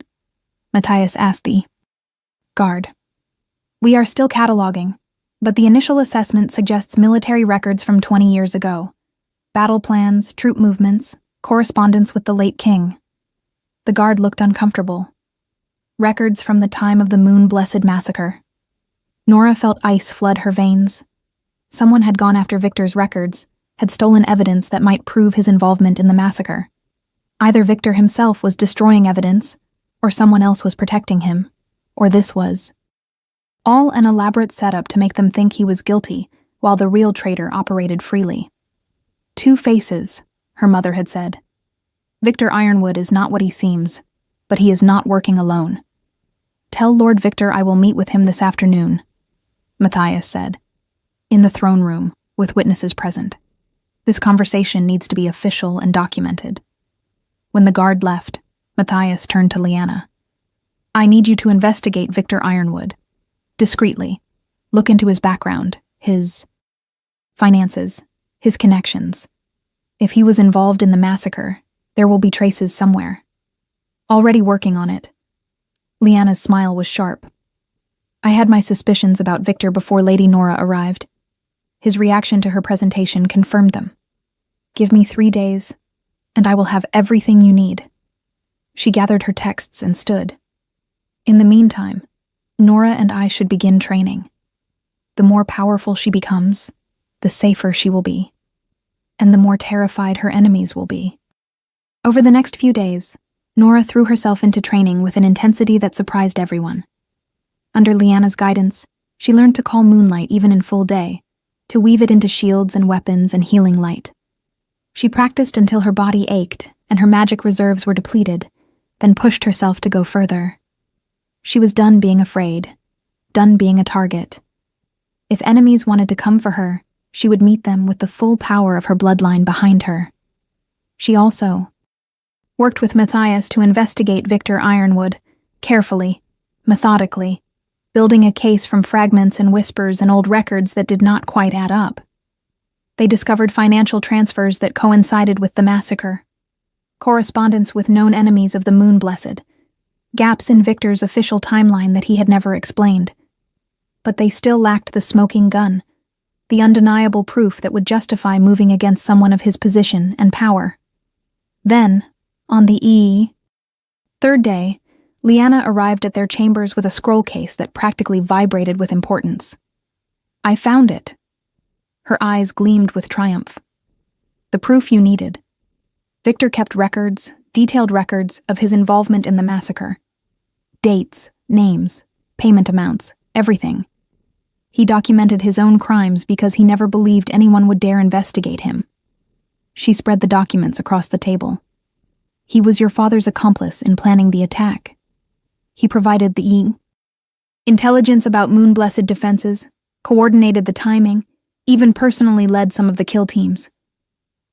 Matthias asked the guard. "We are still cataloging, but the initial assessment suggests military records from 20 years ago. Battle plans, troop movements, correspondence with the late king." The guard looked uncomfortable. "Records from the time of the Moon-blessed massacre." Nora felt ice flood her veins. Someone had gone after Victor's records, had stolen evidence that might prove his involvement in the massacre. Either Victor himself was destroying evidence, or someone else was protecting him, or this was all an elaborate setup to make them think he was guilty, while the real traitor operated freely. "Two faces," her mother had said. "Victor Ironwood is not what he seems, but he is not working alone. Tell Lord Victor I will meet with him this afternoon," Matthias said, "in the throne room, with witnesses present. This conversation needs to be official and documented." When the guard left, Matthias turned to Lyanna. "I need you to investigate Victor Ironwood. Discreetly. Look into his background, his finances, his connections. If he was involved in the massacre, there will be traces somewhere." "Already working on it." Lyanna's smile was sharp. "I had my suspicions about Victor before Lady Nora arrived. His reaction to her presentation confirmed them. Give me 3 days, and I will have everything you need." She gathered her texts and stood. "In the meantime, Nora and I should begin training. The more powerful she becomes, the safer she will be, and the more terrified her enemies will be." Over the next few days, Nora threw herself into training with an intensity that surprised everyone. Under Lyanna's guidance, she learned to call moonlight even in full day, to weave it into shields and weapons and healing light. She practiced until her body ached and her magic reserves were depleted, then pushed herself to go further. She was done being afraid, done being a target. If enemies wanted to come for her, she would meet them with the full power of her bloodline behind her. She also worked with Matthias to investigate Victor Ironwood, carefully, methodically, building a case from fragments and whispers and old records that did not quite add up. They discovered financial transfers that coincided with the massacre, correspondence with known enemies of the Moon Blessed, gaps in Victor's official timeline that he had never explained. But they still lacked the smoking gun, the undeniable proof that would justify moving against someone of his position and power. Then, on the third day, Liana arrived at their chambers with a scroll case that practically vibrated with importance. "I found it." Her eyes gleamed with triumph. "The proof you needed." Victor kept records, detailed records, of his involvement in the massacre. Dates, names, payment amounts, everything. He documented his own crimes because he never believed anyone would dare investigate him. She spread the documents across the table. "He was your father's accomplice in planning the attack. He provided the intelligence about Moon Blessed defenses, coordinated the timing, even personally led some of the kill teams.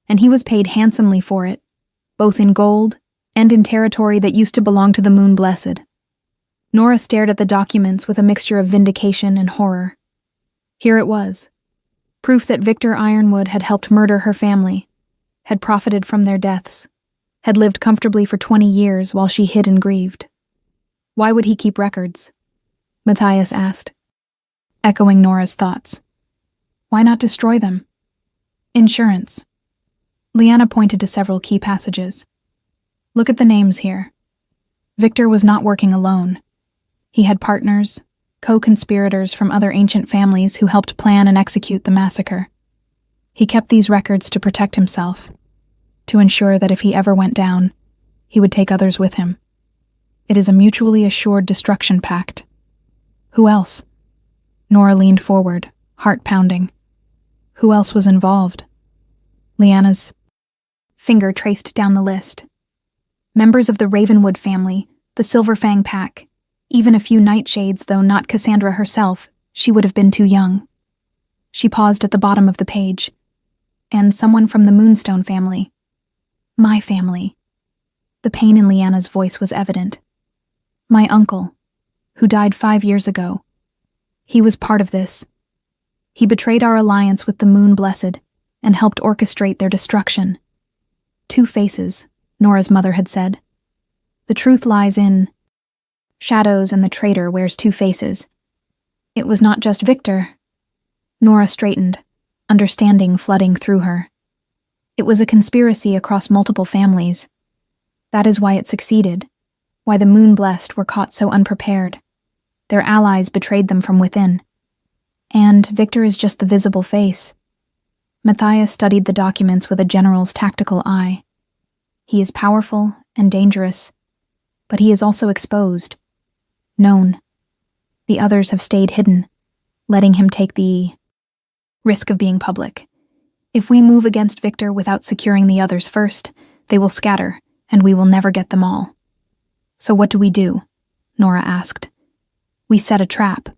And he was paid handsomely for it, both in gold and in territory that used to belong to the Moon Blessed." Nora stared at the documents with a mixture of vindication and horror. Here it was, proof that Victor Ironwood had helped murder her family, had profited from their deaths, had lived comfortably for 20 years while she hid and grieved. "Why would he keep records?" Matthias asked, echoing Nora's thoughts. "Why not destroy them?" "Insurance." Liana pointed to several key passages. "Look at the names here. Victor was not working alone. He had partners, co-conspirators from other ancient families who helped plan and execute the massacre. He kept these records to protect himself, to ensure that if he ever went down, he would take others with him. It is a mutually assured destruction pact." "Who else?" Nora leaned forward, heart pounding. "Who else was involved?" Liana's finger traced down the list. Members of the Ravenwood family, the Silverfang pack, even a few Nightshades, though not Cassandra herself. She would have been too young. She paused at the bottom of the page. "And someone from the Moonstone family. My family." The pain in Liana's voice was evident. "My uncle, who died 5 years ago. He was part of this. He betrayed our alliance with the Moon Blessed and helped orchestrate their destruction. 2 faces," Nora's mother had said. "The truth lies in shadows, and the traitor wears 2 faces. It was not just Victor." Nora straightened, understanding flooding through her. "It was a conspiracy across multiple families. That is why it succeeded, why the Moon Blessed were caught so unprepared. Their allies betrayed them from within. And Victor is just the visible face." Matthias studied the documents with a general's tactical eye. "He is powerful and dangerous, but he is also exposed, known. The others have stayed hidden, letting him take the risk of being public. If we move against Victor without securing the others first, they will scatter, and we will never get them all." "So what do we do?" Nora asked. "We set a trap."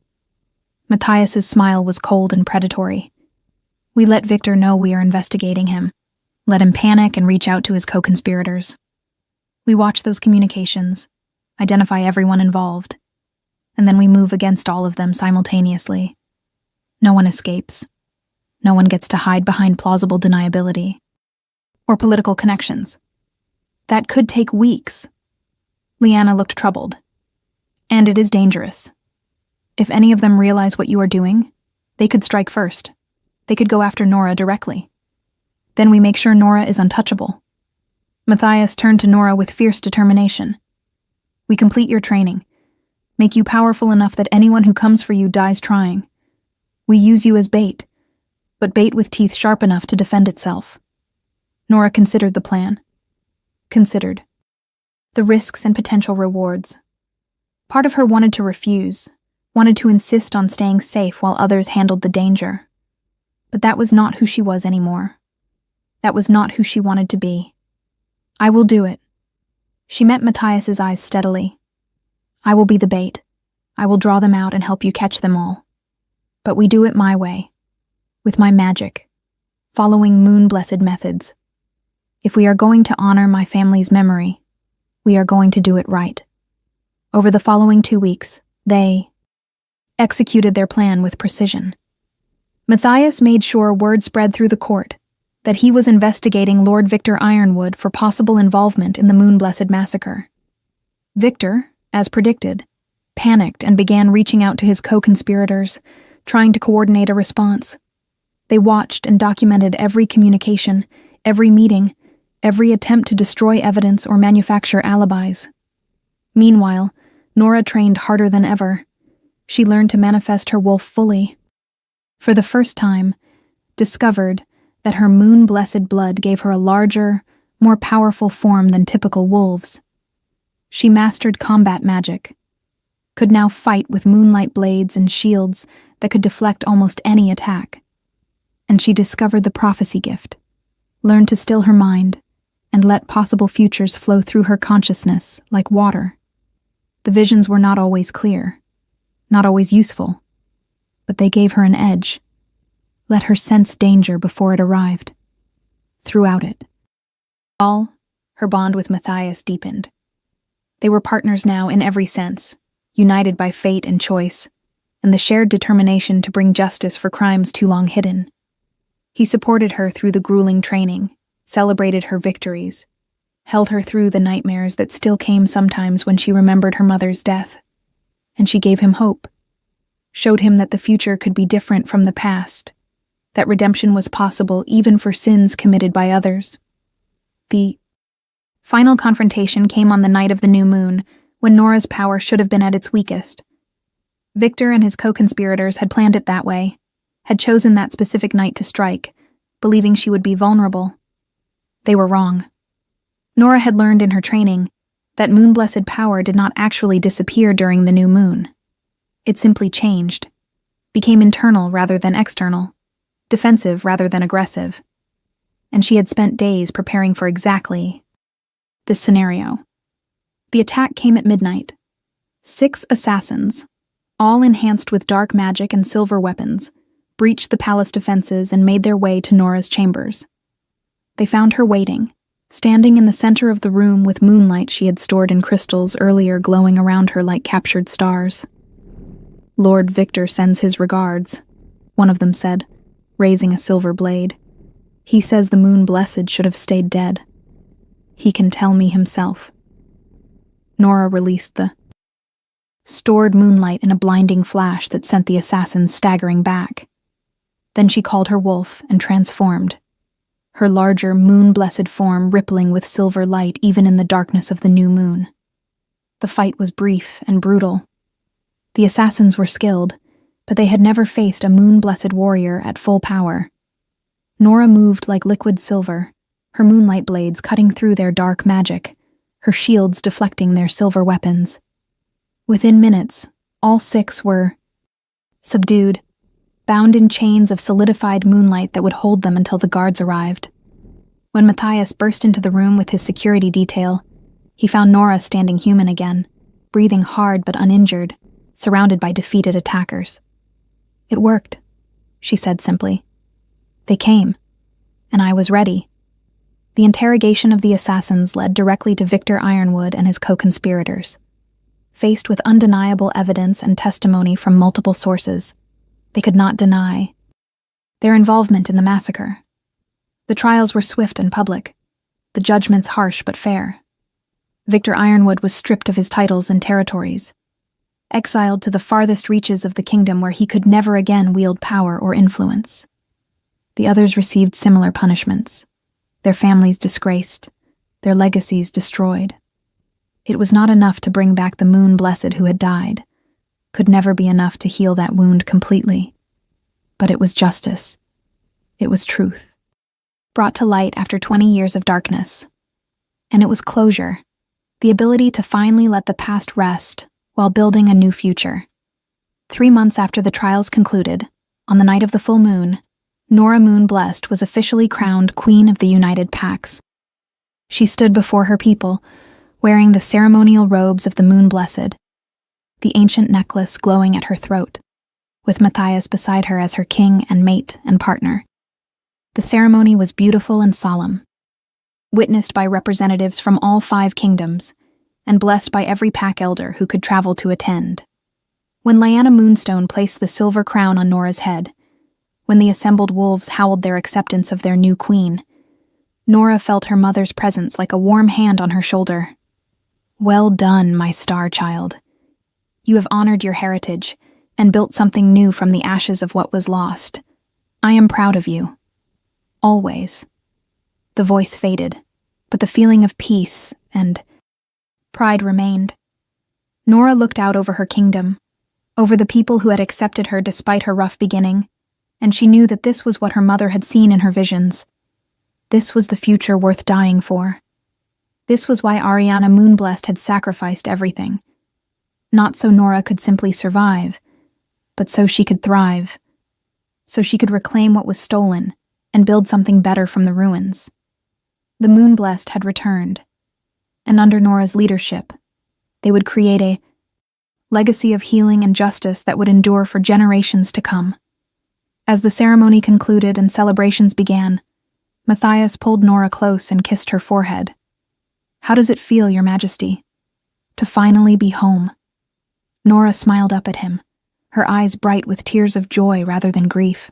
Matthias's smile was cold and predatory. "We let Victor know we are investigating him, let him panic and reach out to his co-conspirators. We watch those communications, identify everyone involved, and then we move against all of them simultaneously. No one escapes. No one gets to hide behind plausible deniability or political connections. That could take weeks." Liana looked troubled. "And it is dangerous. If any of them realize what you are doing, they could strike first. They could go after Nora directly. Then we make sure Nora is untouchable." Matthias turned to Nora with fierce determination. "We complete your training, make you powerful enough that anyone who comes for you dies trying. We use you as bait, but bait with teeth sharp enough to defend itself." Nora considered the plan. Considered the risks and potential rewards. Part of her wanted to refuse, wanted to insist on staying safe while others handled the danger. But that was not who she was anymore. That was not who she wanted to be. "I will do it." She met Matthias's eyes steadily. "I will be the bait. I will draw them out and help you catch them all. But we do it my way, with my magic, following Moon-blessed methods. If we are going to honor my family's memory, we are going to do it right." Over the following 2 weeks, they executed their plan with precision. Matthias made sure word spread through the court that he was investigating Lord Victor Ironwood for possible involvement in the Moonblessed massacre. Victor, as predicted, panicked and began reaching out to his co-conspirators, trying to coordinate a response. They watched and documented every communication, every meeting, every attempt to destroy evidence or manufacture alibis. Meanwhile, Nora trained harder than ever. She learned to manifest her wolf fully. For the first time, discovered that her moon-blessed blood gave her a larger, more powerful form than typical wolves. She mastered combat magic, could now fight with moonlight blades and shields that could deflect almost any attack. And she discovered the prophecy gift, learned to still her mind, and let possible futures flow through her consciousness like water. The visions were not always clear, not always useful, but they gave her an edge. Let her sense danger before it arrived. Throughout it, her bond with Matthias deepened. They were partners now in every sense, united by fate and choice, and the shared determination to bring justice for crimes too long hidden. He supported her through the grueling training, celebrated her victories, held her through the nightmares that still came sometimes when she remembered her mother's death. And she gave him hope, showed him that the future could be different from the past, that redemption was possible even for sins committed by others. The final confrontation came on the night of the new moon, when Nora's power should have been at its weakest. Victor and his co-conspirators had planned it that way, had chosen that specific night to strike, believing she would be vulnerable. They were wrong. Nora had learned in her training that moon-blessed power did not actually disappear during the new moon. It simply changed, became internal rather than external, defensive rather than aggressive. And she had spent days preparing for exactly this scenario. The attack came at midnight. 6 assassins, all enhanced with dark magic and silver weapons, breached the palace defenses and made their way to Nora's chambers. They found her waiting, standing in the center of the room with moonlight she had stored in crystals earlier glowing around her like captured stars. "Lord Victor sends his regards," one of them said, raising a silver blade. "He says the Moon-blessed should have stayed dead. He can tell me himself." Nora released the stored moonlight in a blinding flash that sent the assassins staggering back. Then she called her wolf and transformed, her larger, moon-blessed form rippling with silver light even in the darkness of the new moon. The fight was brief and brutal. The assassins were skilled, but they had never faced a moon-blessed warrior at full power. Nora moved like liquid silver, her moonlight blades cutting through their dark magic, her shields deflecting their silver weapons. Within minutes, all 6 were subdued, bound in chains of solidified moonlight that would hold them until the guards arrived. When Matthias burst into the room with his security detail, he found Nora standing human again, breathing hard but uninjured, surrounded by defeated attackers. "It worked," she said simply. "They came, and I was ready." The interrogation of the assassins led directly to Victor Ironwood and his co-conspirators. Faced with undeniable evidence and testimony from multiple sources, they could not deny their involvement in the massacre. The trials were swift and public, the judgments harsh but fair. Victor Ironwood was stripped of his titles and territories, exiled to the farthest reaches of the kingdom where he could never again wield power or influence. The others received similar punishments, their families disgraced, their legacies destroyed. It was not enough to bring back the Moon-blessed who had died, could never be enough to heal that wound completely. But it was justice. It was truth, brought to light after 20 years of darkness. And it was closure, the ability to finally let the past rest while building a new future. 3 months after the trials concluded, on the night of the full moon, Nora Moon-blessed was officially crowned Queen of the United Pax. She stood before her people, wearing the ceremonial robes of the Moon-blessed, the ancient necklace glowing at her throat, with Matthias beside her as her king and mate and partner. The ceremony was beautiful and solemn, witnessed by representatives from all 5 kingdoms, and blessed by every pack elder who could travel to attend. When Lyanna Moonstone placed the silver crown on Nora's head, when the assembled wolves howled their acceptance of their new queen, Nora felt her mother's presence like a warm hand on her shoulder. "Well done, my star child. You have honored your heritage and built something new from the ashes of what was lost. I am proud of you. Always." The voice faded, but the feeling of peace and pride remained. Nora looked out over her kingdom, over the people who had accepted her despite her rough beginning, and she knew that this was what her mother had seen in her visions. This was the future worth dying for. This was why Ariana Moonblessed had sacrificed everything. Not so Nora could simply survive, but so she could thrive. So she could reclaim what was stolen and build something better from the ruins. The Moonblessed had returned, and under Nora's leadership, they would create a legacy of healing and justice that would endure for generations to come. As the ceremony concluded and celebrations began, Matthias pulled Nora close and kissed her forehead. "How does it feel, Your Majesty? To finally be home?" Nora smiled up at him, her eyes bright with tears of joy rather than grief.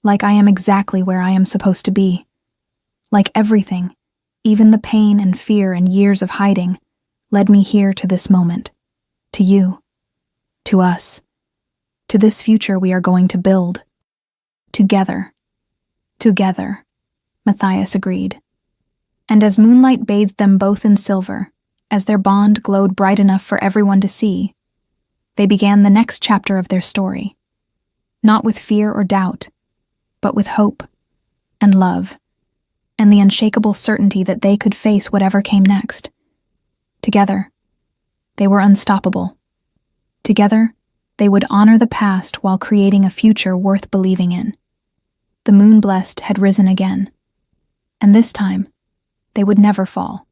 "Like I am exactly where I am supposed to be. Like everything, even the pain and fear and years of hiding, led me here to this moment. To you. To us. To this future we are going to build. Together. Together," Matthias agreed. And as moonlight bathed them both in silver, as their bond glowed bright enough for everyone to see, they began the next chapter of their story. Not with fear or doubt, but with hope and love, and the unshakable certainty that they could face whatever came next. Together, they were unstoppable. Together, they would honor the past while creating a future worth believing in. The Moonblessed had risen again, and this time, they would never fall.